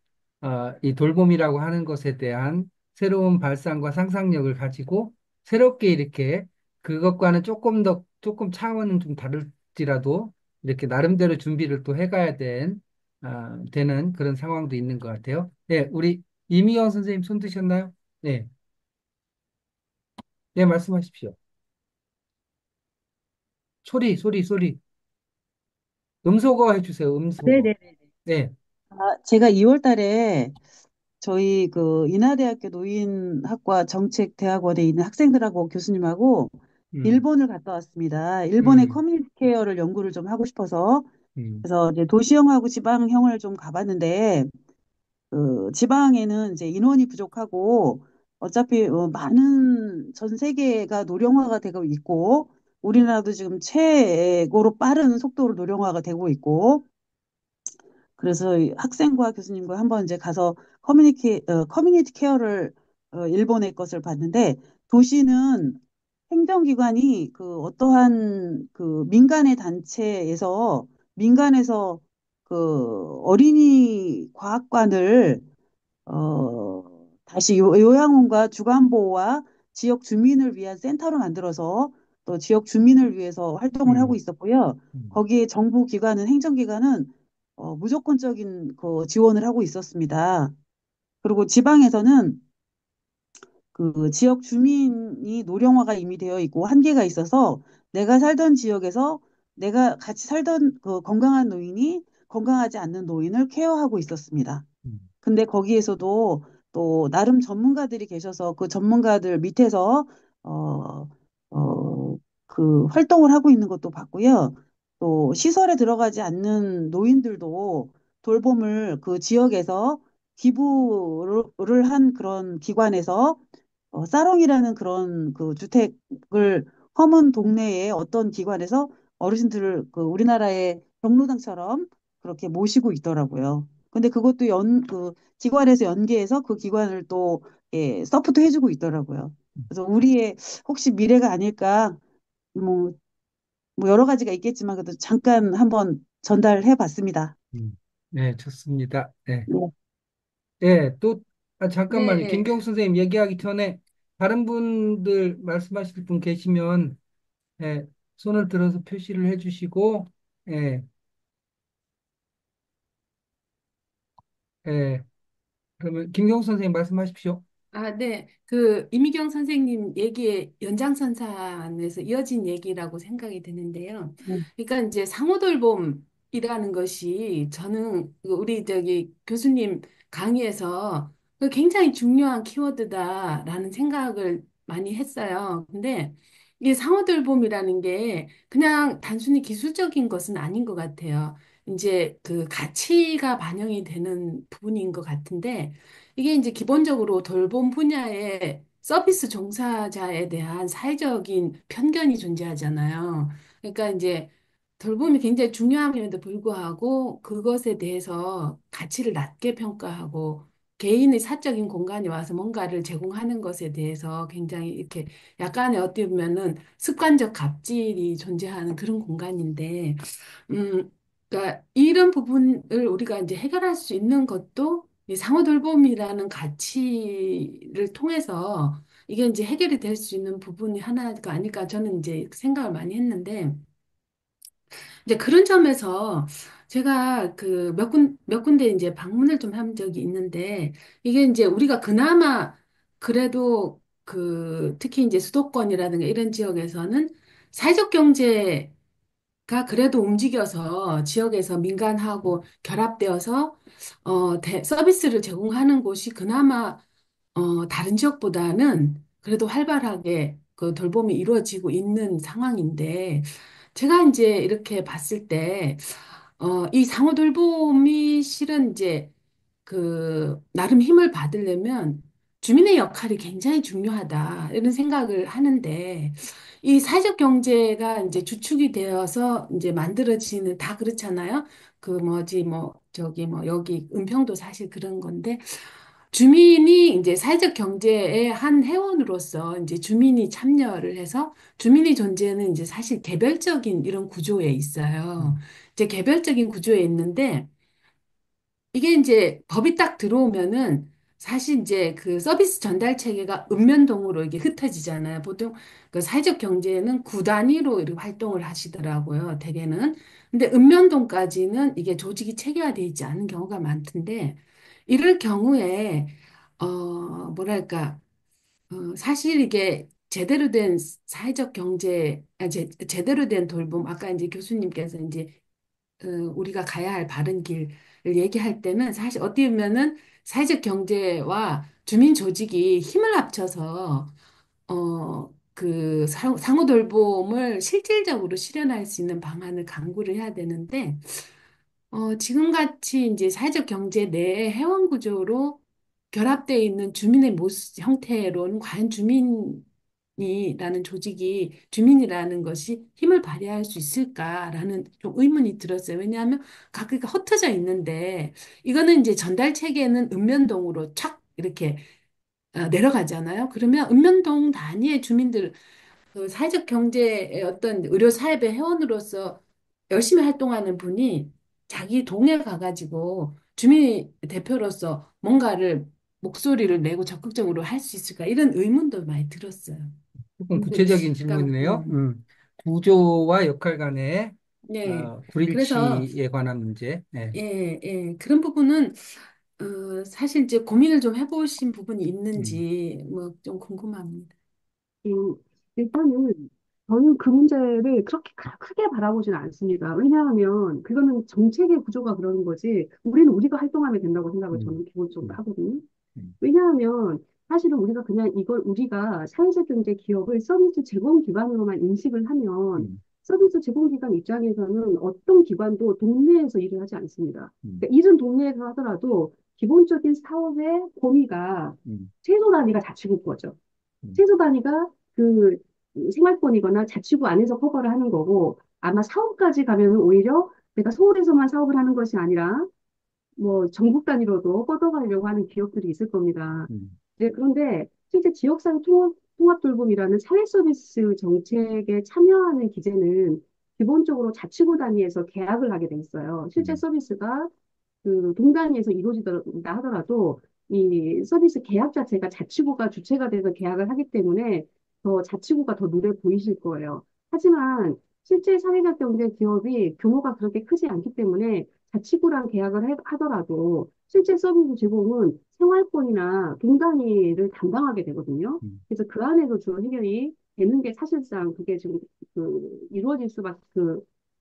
이 돌봄이라고 하는 것에 대한 새로운 발상과 상상력을 가지고 새롭게 이렇게 그것과는 조금 차원은 좀 다를지라도 이렇게 나름대로 준비를 또 해가야 되는 그런 상황도 있는 것 같아요. 네, 우리 이미영 선생님 손 드셨나요? 네, 네, 말씀하십시오. 소리. 음소거 해주세요, 음소거. 네네. 네. 제가 2월 달에 저희 그 인하대학교 노인학과 정책대학원에 있는 학생들하고 교수님하고 음, 일본을 갔다 왔습니다. 일본의 음, 커뮤니티 케어를 연구를 좀 하고 싶어서 음, 그래서 이제 도시형하고 지방형을 좀 가봤는데 그 지방에는 이제 인원이 부족하고 어차피 많은 전 세계가 노령화가 되고 있고 우리나라도 지금 최고로 빠른 속도로 노령화가 되고 있고 그래서 이 학생과 교수님과 한번 이제 가서 커뮤니티 케어를 일본의 것을 봤는데 도시는 행정기관이 그 어떠한 그 민간의 단체에서 민간에서 그 어린이 과학관을 다시 요양원과 주간보호와 지역 주민을 위한 센터로 만들어서 또 지역 주민을 위해서 활동을 하고 음, 있었고요. 음, 거기에 정부 기관은 행정기관은 무조건적인 그 지원을 하고 있었습니다. 그리고 지방에서는 그 지역 주민이 노령화가 이미 되어 있고 한계가 있어서 내가 살던 지역에서 내가 같이 살던 그 건강한 노인이 건강하지 않는 노인을 케어하고 있었습니다. 음, 근데 거기에서도 또 나름 전문가들이 계셔서 그 전문가들 밑에서 어, 그 활동을 하고 있는 것도 봤고요. 또 시설에 들어가지 않는 노인들도 돌봄을 그 지역에서 기부를 한 그런 기관에서 사롱이라는 그런 그 주택을 허문 동네의 어떤 기관에서 어르신들을 그 우리나라의 경로당처럼 그렇게 모시고 있더라고요. 근데 그것도 그 기관에서 연계해서 그 기관을 또 예, 서포트 해주고 있더라고요. 그래서 우리의 혹시 미래가 아닐까 뭐, 뭐 여러 가지가 있겠지만 그래도 잠깐 한번 전달해 봤습니다. 네, 좋습니다. 네. 네. 네, 또, 잠깐만요. 네. 김경 선생님 얘기하기 전에 다른 분들 말씀하실 분 계시면, 네, 손을 들어서 표시를 해주시고, 네, 네. 그러면 김경수 선생님 말씀하십시오. 아, 네. 그 이미경 선생님 얘기의 연장선상에서 이어진 얘기라고 생각이 드는데요. 음, 그러니까 이제 상호돌봄이라는 것이 저는 그 우리 저기 교수님 강의에서 그 굉장히 중요한 키워드다라는 생각을 많이 했어요. 근데 이 상호돌봄이라는 게 그냥 단순히 기술적인 것은 아닌 것 같아요. 이제 그 가치가 반영이 되는 부분인 것 같은데 이게 이제 기본적으로 돌봄 분야의 서비스 종사자에 대한 사회적인 편견이 존재하잖아요. 그러니까 이제 돌봄이 굉장히 중요함에도 불구하고 그것에 대해서 가치를 낮게 평가하고 개인의 사적인 공간에 와서 뭔가를 제공하는 것에 대해서 굉장히 이렇게 약간의 어떻게 보면은 습관적 갑질이 존재하는 그런 공간인데 음, 그러니까 이런 부분을 우리가 이제 해결할 수 있는 것도 이 상호 돌봄이라는 가치를 통해서 이게 이제 해결이 될 수 있는 부분이 하나가 아닐까 저는 이제 생각을 많이 했는데 이제 그런 점에서 제가 그 몇 군데 이제 방문을 좀 한 적이 있는데 이게 이제 우리가 그나마 그래도 그 특히 이제 수도권이라든가 이런 지역에서는 사회적 경제 가 그래도 움직여서 지역에서 민간하고 결합되어서 서비스를 제공하는 곳이 그나마 다른 지역보다는 그래도 활발하게 그 돌봄이 이루어지고 있는 상황인데 제가 이제 이렇게 봤을 때 이 상호 돌봄이 실은 이제 그 나름 힘을 받으려면 주민의 역할이 굉장히 중요하다 이런 생각을 하는데 이 사회적 경제가 이제 주축이 되어서 이제 만들어지는 다 그렇잖아요. 그 뭐지 뭐 저기 뭐 여기 은평도 사실 그런 건데 주민이 이제 사회적 경제의 한 회원으로서 이제 주민이 참여를 해서 주민의 존재는 이제 사실 개별적인 이런 구조에 있어요. 음, 이제 개별적인 구조에 있는데 이게 이제 법이 딱 들어오면은 사실 이제 그 서비스 전달 체계가 읍면동으로 이게 흩어지잖아요. 보통 그 사회적 경제는 구 단위로 이렇게 활동을 하시더라고요. 대개는. 근데 읍면동까지는 이게 조직이 체계화되어 있지 않은 경우가 많던데 이럴 경우에 뭐랄까 사실 이게 제대로 된 사회적 경제 제대로 된 돌봄 아까 이제 교수님께서 이제 우리가 가야 할 바른 길을 얘기할 때는 사실 어떻게 보면은 사회적 경제와 주민 조직이 힘을 합쳐서 그 상호 돌봄을 실질적으로 실현할 수 있는 방안을 강구를 해야 되는데 지금같이 이제 사회적 경제 내 회원 구조로 결합되어 있는 주민의 형태로는 과연 주민이라는 조직이 주민이라는 것이 힘을 발휘할 수 있을까라는 좀 의문이 들었어요. 왜냐하면 각기가 흩어져 있는데 이거는 이제 전달 체계는 읍면동으로 착 이렇게 내려가잖아요. 그러면 읍면동 단위의 주민들 그 사회적 경제의 어떤 의료 사업의 회원으로서 열심히 활동하는 분이 자기 동에 가가지고 주민 대표로서 뭔가를 목소리를 내고 적극적으로 할 수 있을까 이런 의문도 많이 들었어요. 조금 근데 구체적인 그러니까 질문이네요. 구조와 역할 간의 네. 그래서 불일치에 관한 문제. 네. 그런 부분은 사실 이제 고민을 좀 해보신 부분이 음, 있는지 뭐 좀 궁금합니다. 음, 일단은 저는 그 문제를 그렇게 크게 바라보지는 않습니다. 왜냐하면 그거는 정책의 구조가 그러는 거지 우리는 우리가 활동하면 된다고 생각을 음, 저는 기본적으로 음, 하거든요. 음, 왜냐하면 사실은 우리가 그냥 이걸 우리가 사회적 경제 기업을 서비스 제공 기관으로만 인식을 하면 음, 서비스 제공 기관 입장에서는 어떤 기관도 동네에서 일을 하지 않습니다. 음, 그러니까 일은 동네에서 하더라도 기본적인 사업의 범위가 음, 최소 단위가 자치구 거죠. 음. 최소 단위가 그 생활권이거나 자치구 안에서 커버를 하는 거고 아마 사업까지 가면 오히려 내가 서울에서만 사업을 하는 것이 아니라 뭐 전국 단위로도 뻗어가려고 하는 기업들이 있을 겁니다. 음. 네, 그런데 실제 지역사회 통합돌봄이라는 사회 서비스 정책에 참여하는 기재는 기본적으로 자치구 단위에서 계약을 하게 돼 있어요. 실제 음. 서비스가 그 동단위에서 이루어지다 하더라도 이 서비스 계약 자체가 자치구가 주체가 돼서 계약을 하기 때문에 더 자치구가 더 눈에 보이실 거예요. 하지만 실제 사회적 경제 기업이 규모가 그렇게 크지 않기 때문에 자치구랑 계약을 하더라도 실제 서비스 제공은 생활권이나 동단위를 담당하게 되거든요. 음, 그래서 그 안에서 주로 해결이 되는 게 사실상 그게 지금 이루어질 수밖에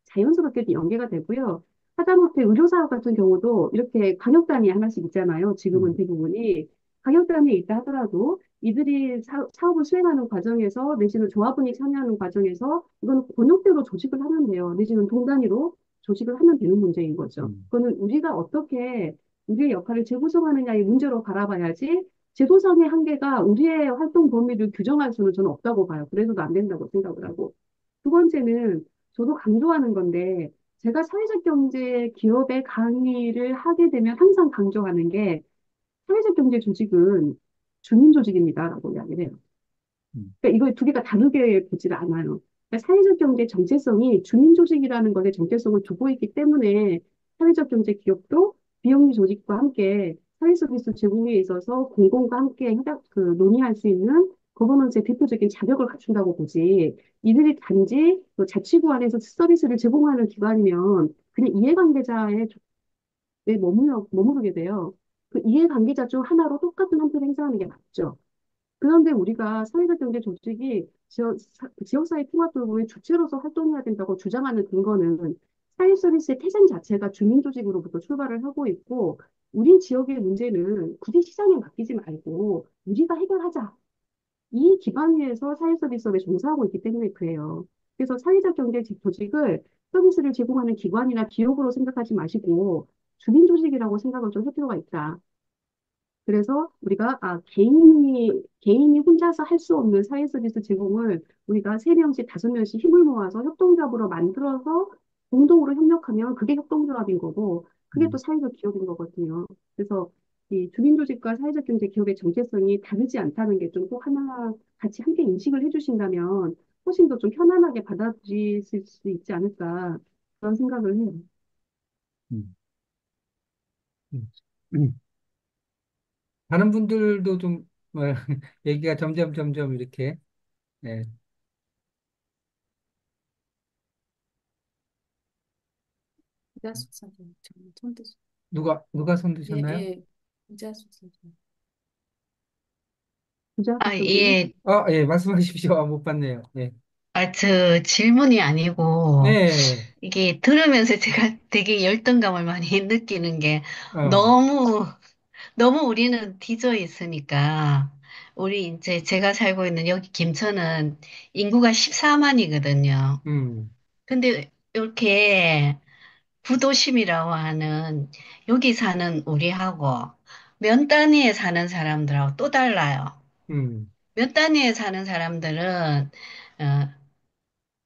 자연스럽게 연계가 되고요. 하다못해 의료사업 같은 경우도 이렇게 광역단위 하나씩 있잖아요. 지금은 음, 대부분이 광역단위에 있다 하더라도 이들이 사업을 수행하는 과정에서 내지는 조합원이 참여하는 과정에서 이건 권역대로 조직을 하면 돼요. 내지는 동단위로 조직을 하면 되는 문제인 거죠. 음, 그거는 우리가 어떻게 우리의 역할을 재구성하느냐의 문제로 바라봐야지 제도상의 한계가 우리의 활동 범위를 규정할 수는 저는 없다고 봐요. 그래서도 안 된다고 생각을 하고. 두 번째는 저도 강조하는 건데 제가 사회적 경제 기업의 강의를 하게 되면 항상 강조하는 게 사회적 경제 조직은 주민 조직입니다라고 이야기를 해요. 음, 그러니까 이거 두 개가 다르게 보지를 않아요. 그러니까 사회적 경제 정체성이 주민 조직이라는 것에 정체성을 두고 있기 때문에 사회적 경제 기업도 비영리 조직과 함께 사회 서비스 제공에 있어서 공공과 함께 논의할 수 있는 거버넌스의 대표적인 자격을 갖춘다고 보지. 이들이 단지 그 자치구 안에서 서비스를 제공하는 기관이면 그냥 이해관계자의 머무르게 돼요. 그 이해관계자 중 하나로 똑같은 한 표를 행사하는 게 맞죠. 그런데 우리가 사회적 경제 조직이 지역사회 통합도구의 주체로서 활동해야 된다고 주장하는 근거는 사회 서비스의 태생 자체가 주민 조직으로부터 출발을 하고 있고, 우리 지역의 문제는 굳이 시장에 맡기지 말고 우리가 해결하자. 이 기반 위에서 사회 서비스업에 종사하고 있기 때문에 그래요. 그래서 사회적 경제 조직을 서비스를 제공하는 기관이나 기업으로 생각하지 마시고 주민 조직이라고 생각을 좀 할 필요가 있다. 그래서 우리가 개인이 혼자서 할 수 없는 사회 서비스 제공을 우리가 세 명씩 다섯 명씩 힘을 모아서 협동조합으로 만들어서 공동으로 협력하면 그게 협동조합인 거고 그게 또 음, 사회적 기업인 거거든요. 그래서 이 주민조직과 사회적 경제 기업의 정체성이 다르지 않다는 게 좀 꼭 하나 같이 함께 인식을 해주신다면 훨씬 더 좀 편안하게 받아들이실 수 있지 않을까 그런 생각을 해요. 음, 음. 다른 분들도 좀, 얘기가 점점 이렇게, 예. 부자숙사죠. 저는 손드시. 누가 손 예, 드셨나요? 예. 부자숙사죠. 부자식 아, 선생님? 예. 예, 말씀하십시오. 못 봤네요. 예. 저 질문이 아니고, 네, 이게 들으면서 제가 되게 열등감을 많이 느끼는 게, 어, 너무, 너무 우리는 뒤져 있으니까, 우리 이제 제가 살고 있는 여기 김천은 인구가 14만이거든요. 음, 근데 이렇게 구도심이라고 하는 여기 사는 우리하고 면 단위에 사는 사람들하고 또 달라요. 음, 면 단위에 사는 사람들은,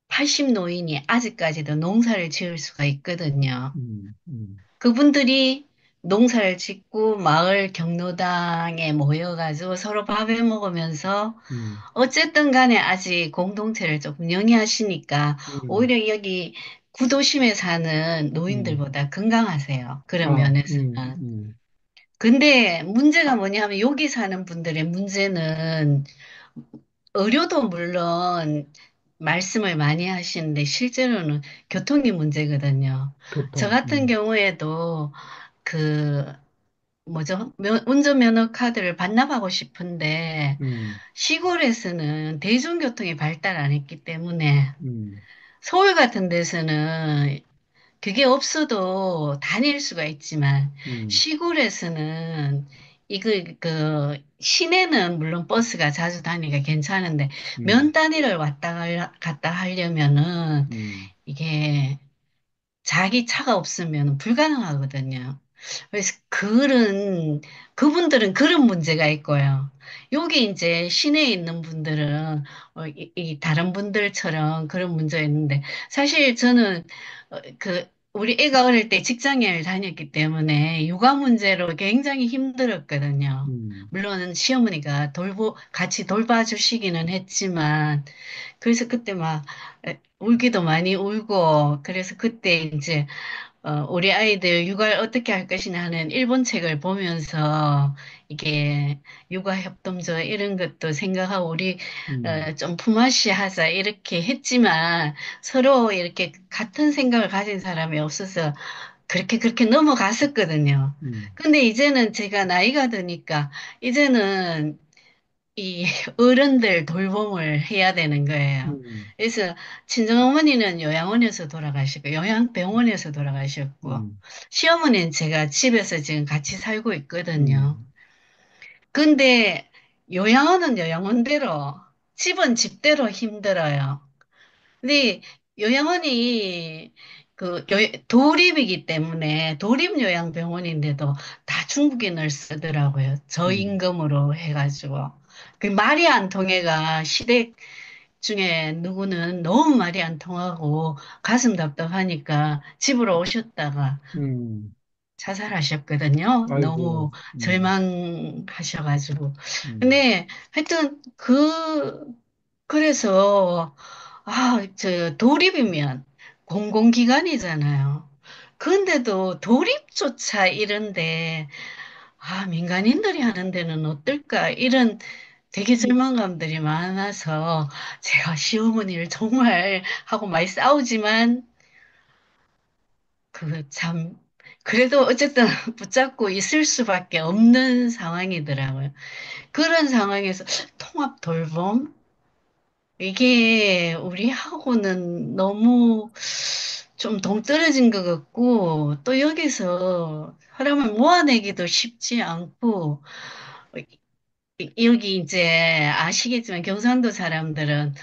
80 노인이 아직까지도 농사를 지을 수가 있거든요. 음, 음, 그분들이 농사를 짓고 마을 경로당에 모여가지고 서로 밥해 먹으면서 음, 어쨌든 간에 아직 공동체를 조금 영위하시니까 음, 오히려 여기 구도심에 사는 음, 노인들보다 건강하세요. 그런 면에서는. 음, 근데 문제가 뭐냐면 여기 사는 분들의 문제는 의료도 물론 말씀을 많이 하시는데 실제로는 교통이 문제거든요. 저 교통, 같은 경우에도 그 뭐죠? 운전면허 카드를 반납하고 싶은데 음, 시골에서는 대중교통이 발달 안 했기 때문에 음, 서울 같은 데서는 그게 없어도 다닐 수가 있지만 음, 시골에서는 이거 시내는 물론 버스가 자주 다니니까 괜찮은데 면 음, 단위를 갔다 하려면은 음, 이게 자기 차가 없으면 불가능하거든요. 그래서 그분들은 그런 문제가 있고요. 여기 이제 시내에 있는 분들은, 이 다른 분들처럼 그런 문제가 있는데, 사실 저는, 우리 애가 어릴 때 직장을 다녔기 때문에 육아 문제로 굉장히 힘들었거든요. 음, 물론 시어머니가 같이 돌봐주시기는 했지만, 그래서 그때 막 울기도 많이 울고, 그래서 그때 이제 우리 아이들 육아를 어떻게 할 것이냐 하는 일본 책을 보면서 이게 육아협동조 이런 것도 생각하고 우리 음, 좀 품앗이 하자 이렇게 했지만 서로 이렇게 같은 생각을 가진 사람이 없어서 그렇게 넘어갔었거든요. 음, 근데 이제는 제가 나이가 드니까 이제는 이 어른들 돌봄을 해야 되는 거예요. 음, 그래서 친정어머니는 요양원에서 돌아가시고 요양병원에서 돌아가셨고 음, 시어머니는 제가 집에서 지금 같이 살고 있거든요. 음, 근데 요양원은 요양원대로 집은 집대로 힘들어요. 근데 요양원이 도립이기 때문에 도립요양병원인데도 다 중국인을 쓰더라고요. 음, 저임금으로 해가지고. 그 말이 안 통해가 시댁 중에 누구는 너무 말이 안 통하고 가슴 답답하니까 집으로 오셨다가 음. 자살하셨거든요. 아이고, 너무 절망하셔가지고. 음, 근데 하여튼 그래서, 도립이면 공공기관이잖아요. 근데도 도립조차 이런데, 민간인들이 하는 데는 어떨까? 이런 되게 절망감들이 많아서 제가 시어머니를 정말 하고 많이 싸우지만 참, 그래도 어쨌든 붙잡고 있을 수밖에 없는 상황이더라고요. 그런 상황에서 통합 돌봄? 이게 우리하고는 너무 좀 동떨어진 것 같고, 또 여기서 사람을 모아내기도 쉽지 않고, 여기 이제 아시겠지만 경상도 사람들은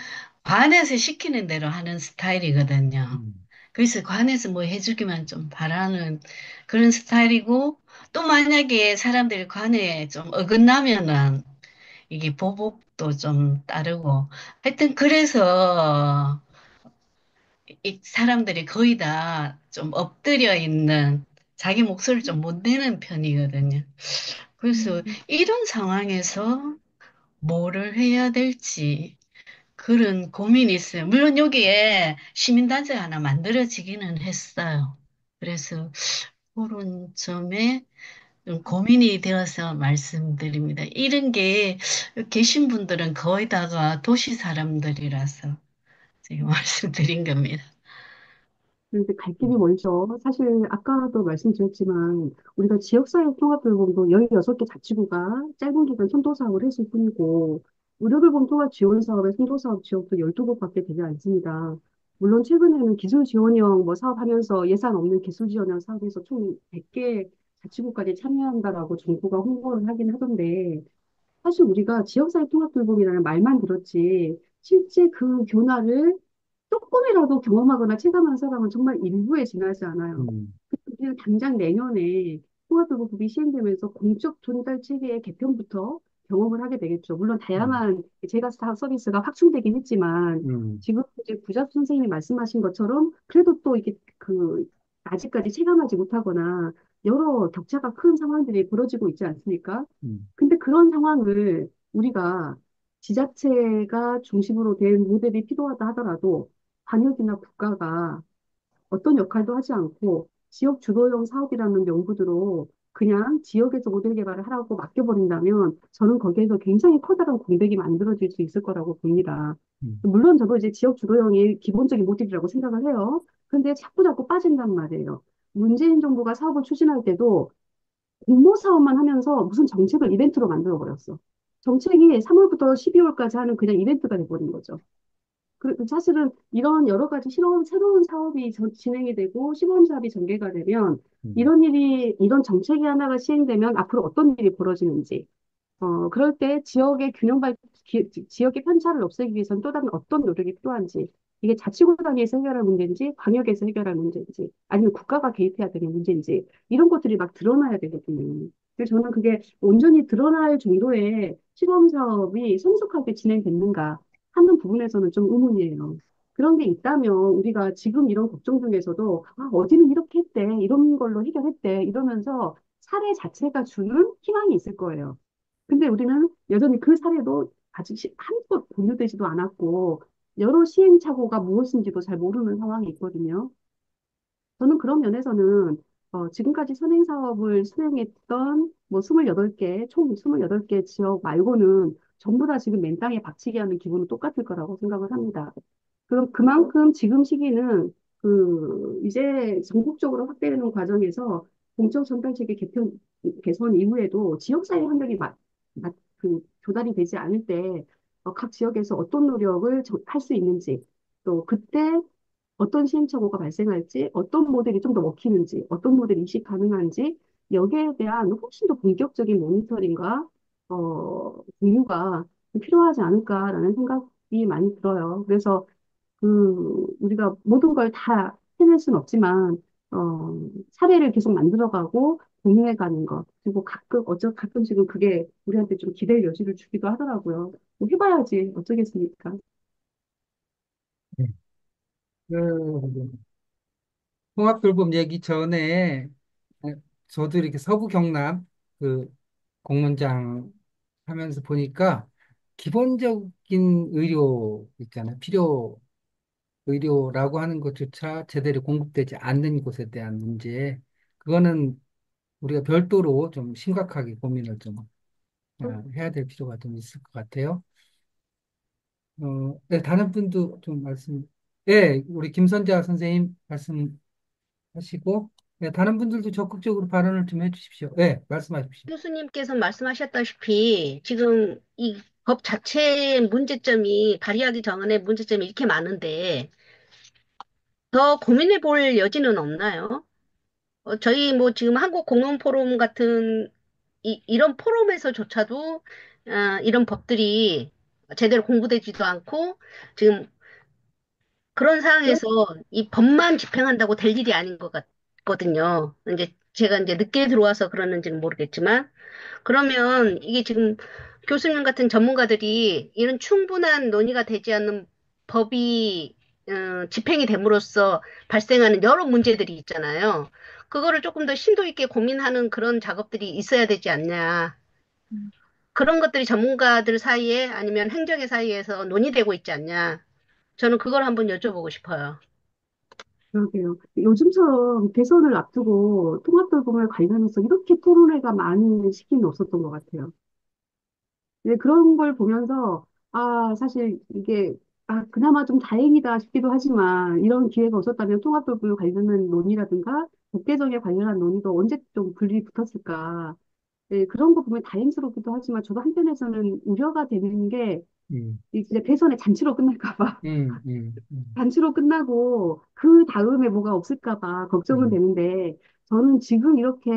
관에서 시키는 대로 하는 스타일이거든요. 음, 그래서 관에서 뭐 해주기만 좀 바라는 그런 스타일이고, 또 만약에 사람들이 관에 좀 어긋나면은 이게 보복도 좀 따르고, 하여튼 그래서 이 사람들이 거의 다 좀 엎드려 있는 자기 목소리를 좀 못 내는 편이거든요. 그래서 이런 상황에서 뭐를 해야 될지 그런 고민이 있어요. 물론 여기에 시민단체 하나 만들어지기는 했어요. 그래서 그런 점에 좀 고민이 되어서 말씀드립니다. 이런 게 계신 분들은 거의 다가 도시 사람들이라서 지금 말씀드린 겁니다. 그런데 갈 길이 음, 멀죠. 사실 아까도 말씀드렸지만 우리가 지역사회 통합돌봄도 16개 자치구가 짧은 기간 선도사업을 했을 뿐이고 의료돌봄 통합 지원 사업의 선도사업 지역도 12곳밖에 되지 않습니다. 물론 최근에는 기술지원형 뭐 사업하면서 예산 없는 기술지원형 사업에서 총 100개 자치구까지 참여한다라고 정부가 홍보를 하긴 하던데 사실 우리가 지역사회 통합돌봄이라는 말만 들었지 실제 그 변화를 조금이라도 경험하거나 체감한 사람은 정말 일부에 지나지 않아요. 음, 우리는 당장 내년에 통합도급이 시행되면서 공적 전달 체계의 개편부터 경험을 하게 되겠죠. 물론 음, 다양한 제가 서비스가 확충되긴 했지만 음, 지금 이제 부자 선생님이 말씀하신 것처럼 그래도 또 이게 아직까지 체감하지 못하거나 여러 격차가 큰 상황들이 벌어지고 있지 않습니까? 음, 근데 그런 상황을 우리가 지자체가 중심으로 된 모델이 필요하다 하더라도 방역이나 국가가 어떤 역할도 하지 않고 지역 주도형 사업이라는 명분으로 그냥 지역에서 모델 개발을 하라고 맡겨버린다면 저는 거기에서 굉장히 커다란 공백이 만들어질 수 있을 거라고 봅니다. 음, 물론 저도 이제 지역 주도형이 기본적인 모델이라고 생각을 해요. 근데 자꾸 빠진단 말이에요. 문재인 정부가 사업을 추진할 때도 공모 사업만 하면서 무슨 정책을 이벤트로 만들어 버렸어. 정책이 3월부터 12월까지 하는 그냥 이벤트가 돼버린 거죠. 사실은 이런 여러 가지 새로운 사업이 진행이 되고 시범 사업이 전개가 되면 음, 이런 정책이 하나가 시행되면 앞으로 어떤 일이 벌어지는지, 그럴 때 지역의 편차를 없애기 위해서는 또 다른 어떤 노력이 필요한지, 이게 자치구 단위에서 해결할 문제인지, 광역에서 해결할 문제인지, 아니면 국가가 개입해야 되는 문제인지, 이런 것들이 막 드러나야 되거든요. 그래서 저는 그게 온전히 드러날 정도의 시범 사업이 성숙하게 진행됐는가 하는 부분에서는 좀 의문이에요. 그런 게 있다면 우리가 지금 이런 걱정 중에서도 어디는 이렇게 했대, 이런 걸로 해결했대, 이러면서 사례 자체가 주는 희망이 있을 거예요. 근데 우리는 여전히 그 사례도 아직 한껏 공유되지도 않았고, 여러 시행착오가 무엇인지도 잘 모르는 상황이 있거든요. 저는 그런 면에서는 지금까지 선행 사업을 수행했던 뭐 28개, 총 28개 지역 말고는 전부 다 지금 맨 땅에 박치기 하는 기분은 똑같을 거라고 생각을 합니다. 그럼 그만큼 지금 시기는 이제 전국적으로 확대되는 과정에서 공적 전달 체계 개선 이후에도 지역사회 환경이 조달이 되지 않을 때, 각 지역에서 어떤 노력을 할 수 있는지, 또 그때 어떤 시행착오가 발생할지, 어떤 모델이 좀 더 먹히는지, 어떤 모델이 이식 가능한지, 여기에 대한 훨씬 더 본격적인 모니터링과, 공유가 필요하지 않을까라는 생각이 많이 들어요. 그래서 우리가 모든 걸 다 해낼 수는 없지만, 사례를 계속 만들어가고 공유해가는 것. 그리고 가끔씩은 그게 우리한테 좀 기대의 여지를 주기도 하더라고요. 뭐 해봐야지, 어쩌겠습니까? 네. 그 통합돌봄 얘기 전에 에, 저도 이렇게 서부 경남 그 공문장 하면서 보니까 기본적인 의료 있잖아요. 필요 의료라고 하는 것조차 제대로 공급되지 않는 곳에 대한 문제. 그거는 우리가 별도로 좀 심각하게 고민을 좀 해야 될 필요가 좀 있을 것 같아요. 네, 다른 분도 좀 네, 우리 김선자 선생님 말씀하시고, 네, 다른 분들도 적극적으로 발언을 좀 해주십시오. 네, 말씀하십시오. 교수님께서 말씀하셨다시피 지금 이 법 자체의 문제점이 발의하기 전에 문제점이 이렇게 많은데 더 고민해 볼 여지는 없나요? 저희 뭐 지금 한국 공론 포럼 같은 이런 포럼에서조차도 이런 법들이 제대로 공부되지도 않고 지금 그런 상황에서 이 법만 집행한다고 될 일이 아닌 것 같거든요. 이제 제가 이제 늦게 들어와서 그러는지는 모르겠지만 그러면 이게 지금 교수님 같은 전문가들이 이런 충분한 논의가 되지 않는 법이 집행이 됨으로써 발생하는 여러 문제들이 있잖아요. 그거를 조금 더 심도 있게 고민하는 그런 작업들이 있어야 되지 않냐. 그런 것들이 전문가들 사이에 아니면 행정의 사이에서 논의되고 있지 않냐. 저는 그걸 한번 여쭤보고 싶어요. 그러게요. 요즘처럼 대선을 앞두고 통합돌봄을 관련해서 이렇게 토론회가 많은 시기는 없었던 것 같아요. 근데 그런 걸 보면서, 사실 이게, 그나마 좀 다행이다 싶기도 하지만, 이런 기회가 없었다면 통합돌봄 관련한 논의라든가, 독재정에 관련한 논의도 언제 좀 불이 붙었을까. 네, 그런 거 보면 다행스럽기도 하지만, 저도 한편에서는 우려가 되는 게, 음, 이제 대선의 잔치로 끝날까 봐. 단추로 끝나고 그 다음에 뭐가 없을까 봐 걱정은 음, 되는데 저는 지금 이렇게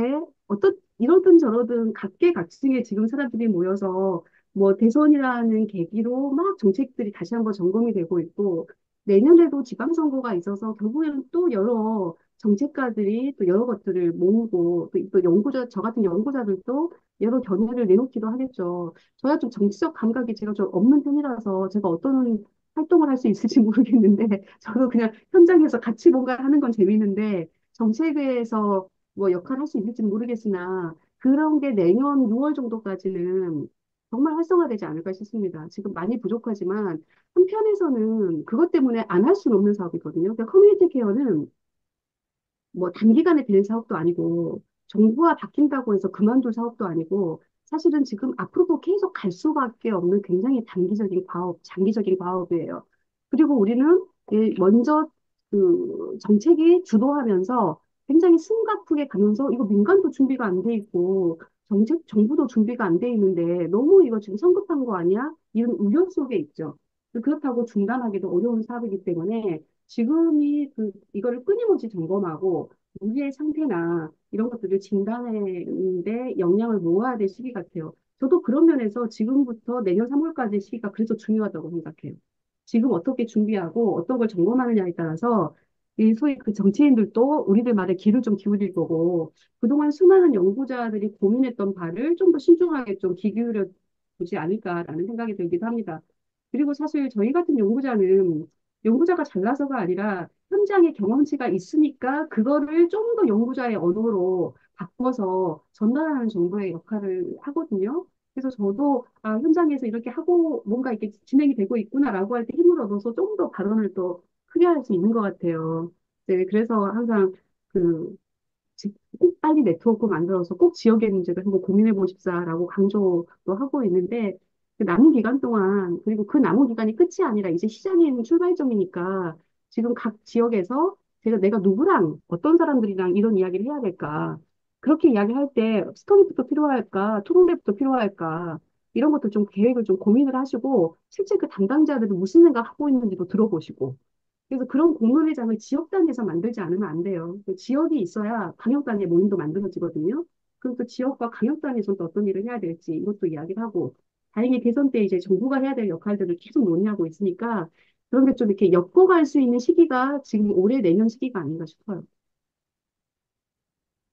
이러든 저러든 각계각층의 지금 사람들이 모여서 뭐 대선이라는 계기로 막 정책들이 다시 한번 점검이 되고 있고 내년에도 지방선거가 있어서 결국에는 또 여러 정책가들이 또 여러 것들을 모으고 또 저 같은 연구자들도 여러 견해를 내놓기도 하겠죠. 저야 좀 정치적 감각이 제가 좀 없는 편이라서 제가 어떤 활동을 할 수 있을지 모르겠는데, 저도 그냥 현장에서 같이 뭔가 하는 건 재미있는데, 정책에서 뭐 역할을 할 수 있을지는 모르겠으나, 그런 게 내년 6월 정도까지는 정말 활성화되지 않을까 싶습니다. 지금 많이 부족하지만, 한편에서는 그것 때문에 안 할 수는 없는 사업이거든요. 그러니까 커뮤니티 케어는 뭐 단기간에 될 사업도 아니고 정부가 바뀐다고 해서 그만둘 사업도 아니고 사실은 지금 앞으로도 계속 갈 수밖에 없는 굉장히 단기적인 장기적인 과업이에요. 그리고 우리는 먼저 정책이 주도하면서 굉장히 심각하게 가면서 이거 민간도 준비가 안 돼 있고 정부도 준비가 안 돼 있는데 너무 이거 지금 성급한 거 아니야? 이런 우려 속에 있죠. 그렇다고 중단하기도 어려운 사업이기 때문에 지금이 이거를 끊임없이 점검하고 우리의 상태나 이런 것들을 진단하는데 역량을 모아야 될 시기 같아요. 저도 그런 면에서 지금부터 내년 3월까지 시기가 그래서 중요하다고 생각해요. 지금 어떻게 준비하고 어떤 걸 점검하느냐에 따라서 이 소위 그 정치인들도 우리들 말에 귀를 좀 기울일 거고 그동안 수많은 연구자들이 고민했던 바를 좀 더 신중하게 좀 귀 기울여 보지 않을까라는 생각이 들기도 합니다. 그리고 사실 저희 같은 연구자는 연구자가 잘나서가 아니라 현장에 경험치가 있으니까 그거를 좀 더 연구자의 언어로 바꿔서 전달하는 정도의 역할을 하거든요. 그래서 저도 현장에서 이렇게 하고 뭔가 이렇게 진행이 되고 있구나라고 할 때 힘을 얻어서 좀 더 발언을 또 크게 할 수 있는 것 같아요. 네, 그래서 항상 그 꼭 빨리 네트워크 만들어서 꼭 지역의 문제를 한번 고민해 보십사라고 강조도 하고 있는데 그 남은 기간 동안 그리고 그 남은 기간이 끝이 아니라 이제 시작이 있는 출발점이니까 지금 각 지역에서 제가 내가 누구랑, 어떤 사람들이랑 이런 이야기를 해야 될까? 그렇게 이야기할 때 스토리부터 필요할까? 토론회부터 필요할까? 이런 것도 좀 계획을 좀 고민을 하시고, 실제 그 담당자들이 무슨 생각 하고 있는지도 들어보시고, 그래서 그런 공론회장을 지역 단위에서 만들지 않으면 안 돼요. 그 지역이 있어야 강역 단위의 모임도 만들어지거든요. 그럼 또 지역과 강역 단위에서 또 어떤 일을 해야 될지 이것도 이야기를 하고, 다행히 대선 때 이제 정부가 해야 될 역할들을 계속 논의하고 있으니까 그런 게 좀 이렇게 엮어갈 수 있는 시기가 지금 올해 내년 시기가 아닌가 싶어요.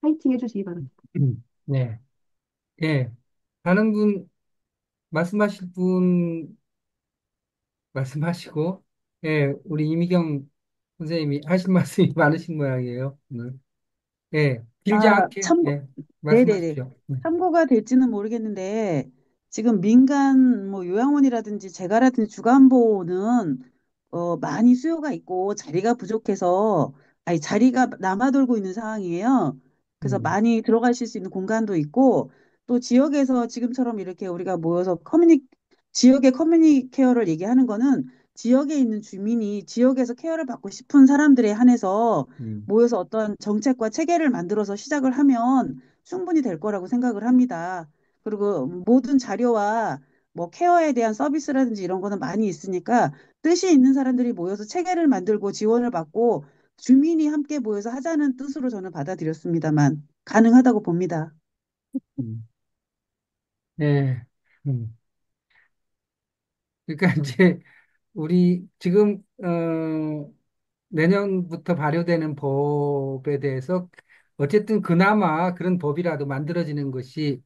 파이팅 해주시기 바랍니다. 네. 예. 다른 분, 말씀하실 분, 말씀하시고, 예, 우리 이미경 선생님이 하실 말씀이 많으신 모양이에요, 오늘. 예, 길지 아, 않게, 참고, 예, 네네네. 말씀하십시오. 참고가 될지는 모르겠는데, 지금 민간 뭐 요양원이라든지 재가라든지 주간보호는 많이 수요가 있고 자리가 부족해서, 아니, 자리가 남아돌고 있는 상황이에요. 그래서 음, 많이 들어가실 수 있는 공간도 있고, 또 지역에서 지금처럼 이렇게 우리가 모여서 지역의 커뮤니티 케어를 얘기하는 거는 지역에 있는 주민이 지역에서 케어를 받고 싶은 사람들에 한해서 음, 모여서 어떤 정책과 체계를 만들어서 시작을 하면 충분히 될 거라고 생각을 합니다. 그리고 모든 자료와 뭐 케어에 대한 서비스라든지 이런 거는 많이 있으니까 뜻이 있는 사람들이 모여서 체계를 만들고 지원을 받고 주민이 함께 모여서 하자는 뜻으로 저는 받아들였습니다만 가능하다고 봅니다. 음. 예, 음. 그러니까 이제 우리 지금 내년부터 발효되는 법에 대해서 어쨌든 그나마 그런 법이라도 만들어지는 것이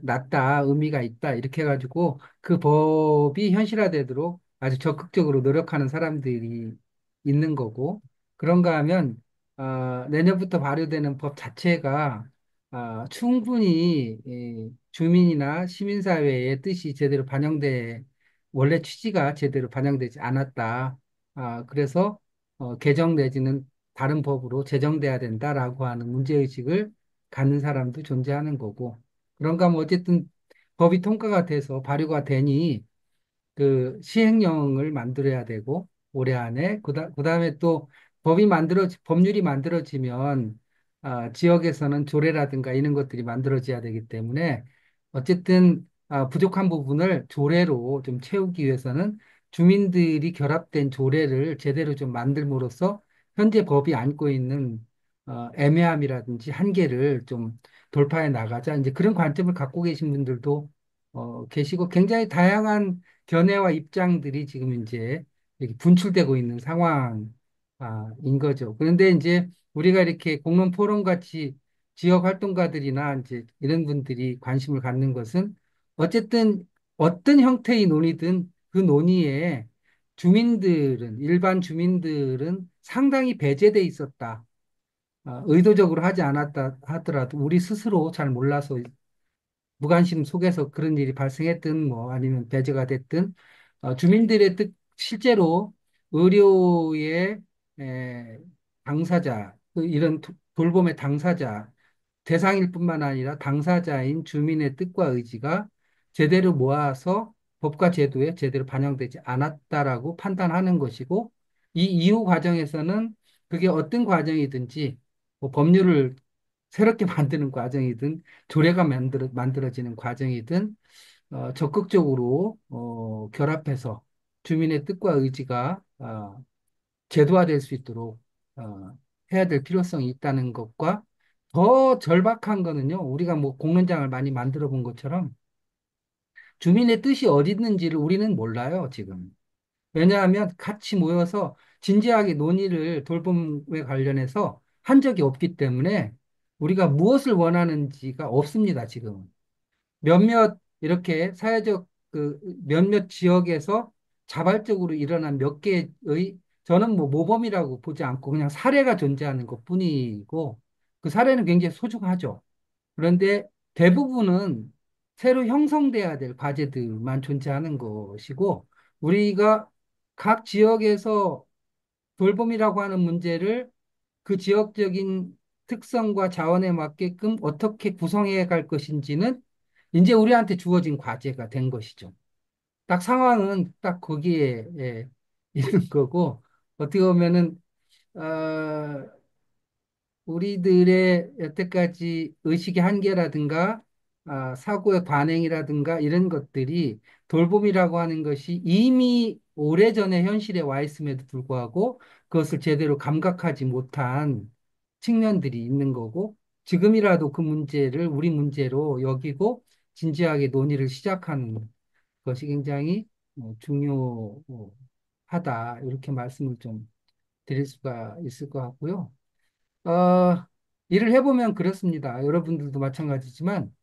낫다, 의미가 있다 이렇게 해가지고 그 법이 현실화되도록 아주 적극적으로 노력하는 사람들이 있는 거고 그런가 하면 내년부터 발효되는 법 자체가 충분히 주민이나 시민사회의 뜻이 제대로 반영돼 원래 취지가 제대로 반영되지 않았다. 그래서 개정 내지는 다른 법으로 제정돼야 된다라고 하는 문제의식을 갖는 사람도 존재하는 거고. 그런가 하면 어쨌든 법이 통과가 돼서 발효가 되니 그 시행령을 만들어야 되고 올해 안에 그다음에 또 법률이 만들어지면 지역에서는 조례라든가 이런 것들이 만들어져야 되기 때문에 어쨌든 부족한 부분을 조례로 좀 채우기 위해서는 주민들이 결합된 조례를 제대로 좀 만들므로써 현재 법이 안고 있는 애매함이라든지 한계를 좀 돌파해 나가자. 이제 그런 관점을 갖고 계신 분들도 계시고 굉장히 다양한 견해와 입장들이 지금 이제 이렇게 분출되고 있는 상황인 거죠. 그런데 이제 우리가 이렇게 공론 포럼 같이 지역 활동가들이나 이제 이런 분들이 관심을 갖는 것은 어쨌든 어떤 형태의 논의든 그 논의에 일반 주민들은 상당히 배제돼 있었다. 의도적으로 하지 않았다 하더라도 우리 스스로 잘 몰라서 무관심 속에서 그런 일이 발생했든 뭐 아니면 배제가 됐든 주민들의 뜻 실제로 의료의 에, 당사자 이런 돌봄의 당사자 대상일 뿐만 아니라 당사자인 주민의 뜻과 의지가 제대로 모아서 법과 제도에 제대로 반영되지 않았다라고 판단하는 것이고 이 이후 과정에서는 그게 어떤 과정이든지 뭐 법률을 새롭게 만드는 과정이든 조례가 만들어지는 과정이든 적극적으로 결합해서 주민의 뜻과 의지가 제도화될 수 있도록 해야 될 필요성이 있다는 것과 더 절박한 거는요. 우리가 뭐 공론장을 많이 만들어 본 것처럼 주민의 뜻이 어디 있는지를 우리는 몰라요, 지금. 왜냐하면 같이 모여서 진지하게 논의를 돌봄에 관련해서 한 적이 없기 때문에 우리가 무엇을 원하는지가 없습니다, 지금. 몇몇 이렇게 사회적 그 몇몇 지역에서 자발적으로 일어난 몇 개의 저는 뭐 모범이라고 보지 않고 그냥 사례가 존재하는 것뿐이고 그 사례는 굉장히 소중하죠. 그런데 대부분은 새로 형성돼야 될 과제들만 존재하는 것이고 우리가 각 지역에서 돌봄이라고 하는 문제를 그 지역적인 특성과 자원에 맞게끔 어떻게 구성해 갈 것인지는 이제 우리한테 주어진 과제가 된 것이죠. 딱 상황은 딱 거기에 있는 거고 어떻게 보면은 어, 우리들의 여태까지 의식의 한계라든가 사고의 관행이라든가 이런 것들이 돌봄이라고 하는 것이 이미 오래전에 현실에 와 있음에도 불구하고 그것을 제대로 감각하지 못한 측면들이 있는 거고 지금이라도 그 문제를 우리 문제로 여기고 진지하게 논의를 시작하는 것이 굉장히 중요하다. 이렇게 말씀을 좀 드릴 수가 있을 것 같고요. 어, 일을 해보면 그렇습니다. 여러분들도 마찬가지지만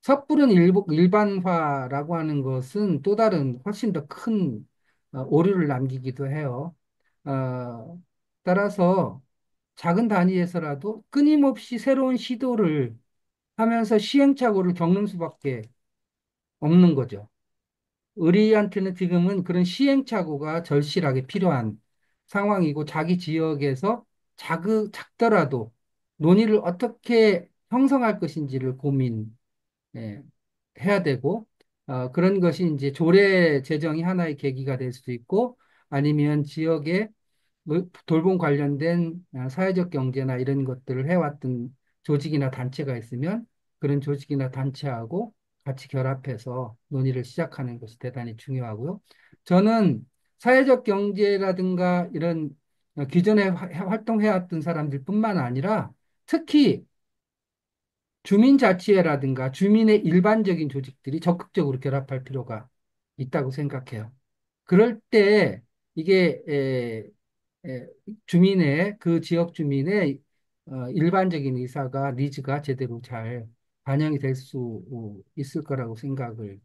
섣부른 일반화라고 하는 것은 또 다른 훨씬 더 큰 오류를 남기기도 해요. 어, 따라서 작은 단위에서라도 끊임없이 새로운 시도를 하면서 시행착오를 겪는 수밖에 없는 거죠. 우리한테는 지금은 그런 시행착오가 절실하게 필요한 상황이고 자기 지역에서 작더라도 논의를 어떻게 형성할 것인지를 예, 해야 되고 그런 것이 이제 조례 제정이 하나의 계기가 될 수도 있고 아니면 지역의 돌봄 관련된 사회적 경제나 이런 것들을 해왔던 조직이나 단체가 있으면 그런 조직이나 단체하고 같이 결합해서 논의를 시작하는 것이 대단히 중요하고요. 저는 사회적 경제라든가 이런 기존에 활동해왔던 사람들뿐만 아니라 특히 주민자치회라든가 주민의 일반적인 조직들이 적극적으로 결합할 필요가 있다고 생각해요. 그럴 때 이게 에, 그 지역 주민의 일반적인 의사가 니즈가 제대로 잘 반영이 될 수 있을 거라고 생각을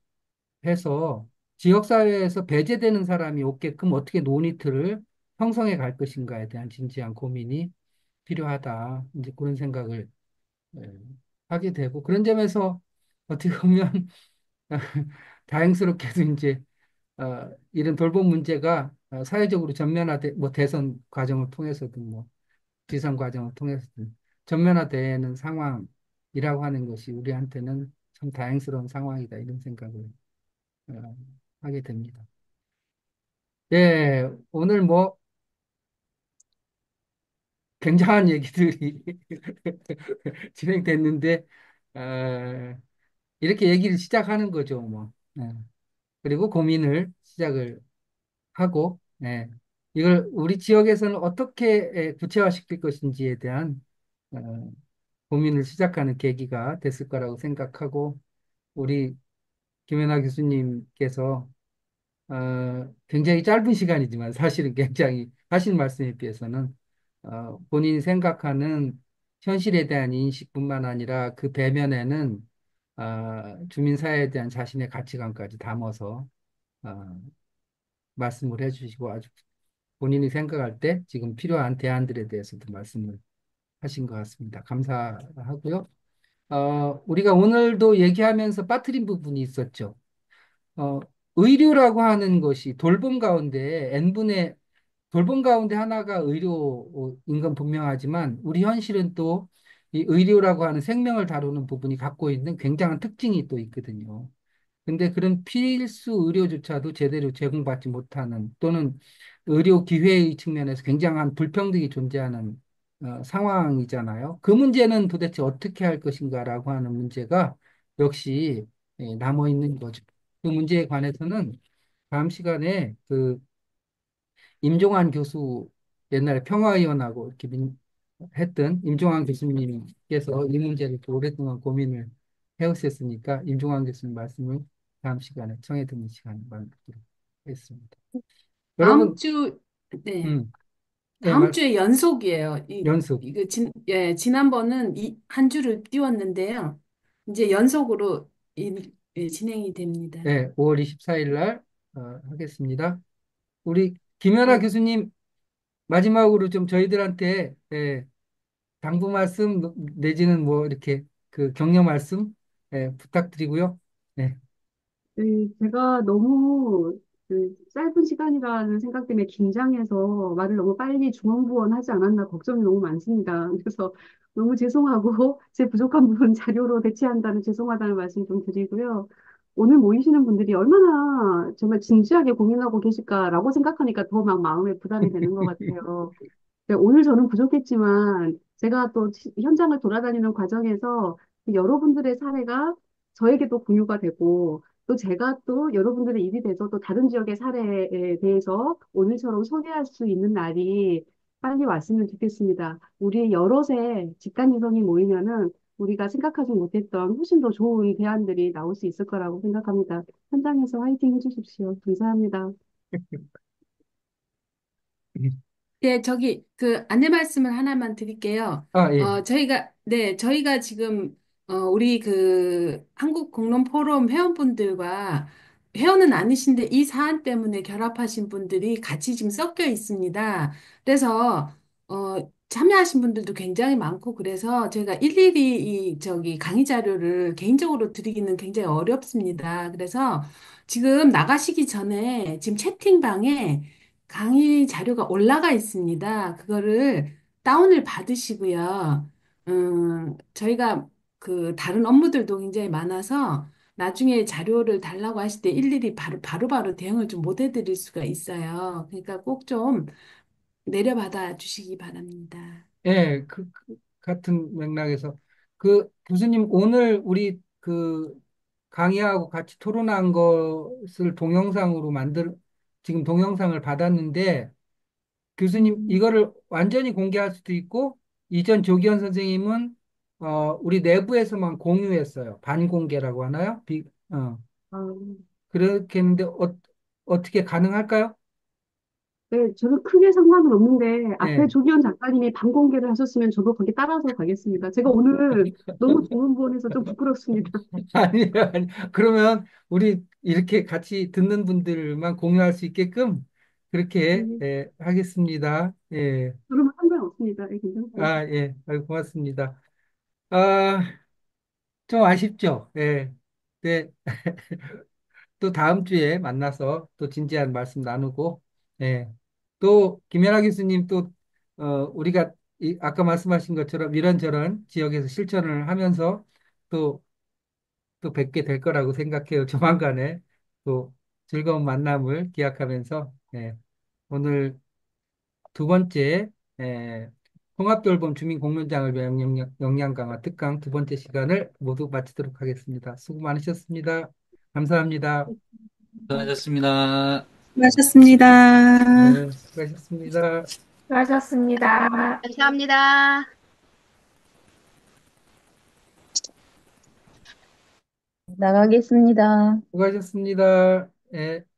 해서 지역사회에서 배제되는 사람이 없게끔 어떻게 논의틀을 형성해 갈 것인가에 대한 진지한 고민이 필요하다. 이제 그런 생각을 예, 하게 되고 그런 점에서 어떻게 보면 다행스럽게도 이제 이런 돌봄 문제가 사회적으로 전면화돼 뭐 대선 과정을 통해서든 뭐 지선 과정을 통해서든 전면화되는 상황이라고 하는 것이 우리한테는 참 다행스러운 상황이다 이런 생각을 어, 하게 됩니다. 예, 오늘 뭐 굉장한 얘기들이 진행됐는데 이렇게 얘기를 시작하는 거죠, 뭐. 예. 그리고 고민을 시작을 하고, 이걸 우리 지역에서는 어떻게 구체화시킬 것인지에 대한 어, 고민을 시작하는 계기가 됐을 거라고 생각하고, 우리 김연아 교수님께서 굉장히 짧은 시간이지만 사실은 굉장히 하신 말씀에 비해서는 본인이 생각하는 현실에 대한 인식뿐만 아니라 그 배면에는 주민사회에 대한 자신의 가치관까지 담아서 어, 말씀을 해주시고 아주 본인이 생각할 때 지금 필요한 대안들에 대해서도 말씀을 하신 것 같습니다. 감사하고요. 우리가 오늘도 얘기하면서 빠뜨린 부분이 있었죠. 어, 의료라고 하는 것이 돌봄 가운데 하나가 의료인 건 분명하지만 우리 현실은 또 이 의료라고 하는 생명을 다루는 부분이 갖고 있는 굉장한 특징이 또 있거든요. 근데 그런 필수 의료조차도 제대로 제공받지 못하는 또는 의료 기회의 측면에서 굉장한 불평등이 존재하는 상황이잖아요. 그 문제는 도대체 어떻게 할 것인가라고 하는 문제가 역시 남아 있는 거죠. 그 문제에 관해서는 다음 시간에 그 임종환 교수 옛날에 평화위원하고 이렇게 했던 임종환 교수님께서 이 문제를 또 오랫동안 고민을 해오셨으니까 임종환 교수님 말씀을 다음 시간에 청해 듣는 시간을 만들도록 하겠습니다. 다음 여러분, 주, 네. 음, 예, 다음 주에 연속이에요. 연습. 지난번은 한 주를 띄웠는데요. 이제 연속으로 진행이 됩니다. 예, 5월 24일 날 하겠습니다. 우리 김연아 네. 교수님 마지막으로 좀 저희들한테 당부 말씀 내지는 뭐 이렇게 그 격려 말씀 부탁드리고요. 네. 네, 제가 너무 그 짧은 시간이라는 생각 때문에 긴장해서 말을 너무 빨리 중언부언하지 않았나 걱정이 너무 많습니다. 그래서 너무 죄송하고 제 부족한 부분 자료로 대체한다는 죄송하다는 말씀 좀 드리고요. 오늘 모이시는 분들이 얼마나 정말 진지하게 고민하고 계실까라고 생각하니까 더 막 마음에 부담이 되는 것 같아요. 네, 오늘 저는 부족했지만 제가 또 현장을 돌아다니는 과정에서 여러분들의 사례가 저에게도 공유가 되고 또 제가 또 여러분들의 입이 돼서 또 다른 지역의 사례에 대해서 오늘처럼 소개할 수 있는 날이 빨리 왔으면 좋겠습니다. 우리 여럿의 집단 이성이 모이면은 우리가 생각하지 못했던 훨씬 더 좋은 대안들이 나올 수 있을 거라고 생각합니다. 현장에서 화이팅 해주십시오. 감사합니다. 네, 저기, 안내 말씀을 하나만 드릴게요. 아, 예. 저희가 지금, 우리 한국 공론 포럼 회원분들과, 회원은 아니신데 이 사안 때문에 결합하신 분들이 같이 지금 섞여 있습니다. 그래서, 참여하신 분들도 굉장히 많고, 그래서 제가 일일이 강의 자료를 개인적으로 드리기는 굉장히 어렵습니다. 그래서 지금 나가시기 전에 지금 채팅방에 강의 자료가 올라가 있습니다. 그거를 다운을 받으시고요. 저희가 다른 업무들도 굉장히 많아서 나중에 자료를 달라고 하실 때 일일이 바로바로 대응을 좀 못 해드릴 수가 있어요. 그러니까 꼭 좀 내려받아 주시기 바랍니다. 예, 같은 맥락에서 그 교수님 오늘 우리 강의하고 같이 토론한 것을 동영상으로 지금 동영상을 받았는데 교수님 음, 이거를 완전히 공개할 수도 있고 이전 조기현 선생님은 우리 내부에서만 공유했어요. 반공개라고 하나요? 아, 그렇게 했는데 어떻게 가능할까요? 네, 저는 크게 상관은 없는데 앞에 예. 조기현 작가님이 방공개를 하셨으면 저도 거기 따라서 가겠습니다. 제가 오늘 너무 좋은 분해서 좀 부끄럽습니다. 아니요, 아니. 그러면 우리 이렇게 같이 듣는 분들만 공유할 수 있게끔 그렇게 네, 하겠습니다. 예. 그러면 상관없습니다. 예, 괜찮습니다. 아, 예. 아유, 고맙습니다. 아, 좀 아쉽죠? 예. 네. 또 다음 주에 만나서 또 진지한 말씀 나누고, 예. 또 김연아 교수님 또 우리가 아까 말씀하신 것처럼 이런저런 지역에서 실천을 하면서 또 또 뵙게 될 거라고 생각해요. 조만간에 또 즐거운 만남을 기약하면서 예, 오늘 두 번째 통합돌봄 주민공론장을 위한 역량 강화 특강 두 번째 시간을 모두 마치도록 하겠습니다. 수고 많으셨습니다. 감사합니다. 수고하셨습니다. 수고하셨습니다. 네, 수고하셨습니다. 수고하셨습니다. 감사합니다. 나가겠습니다. 수고하셨습니다. 예.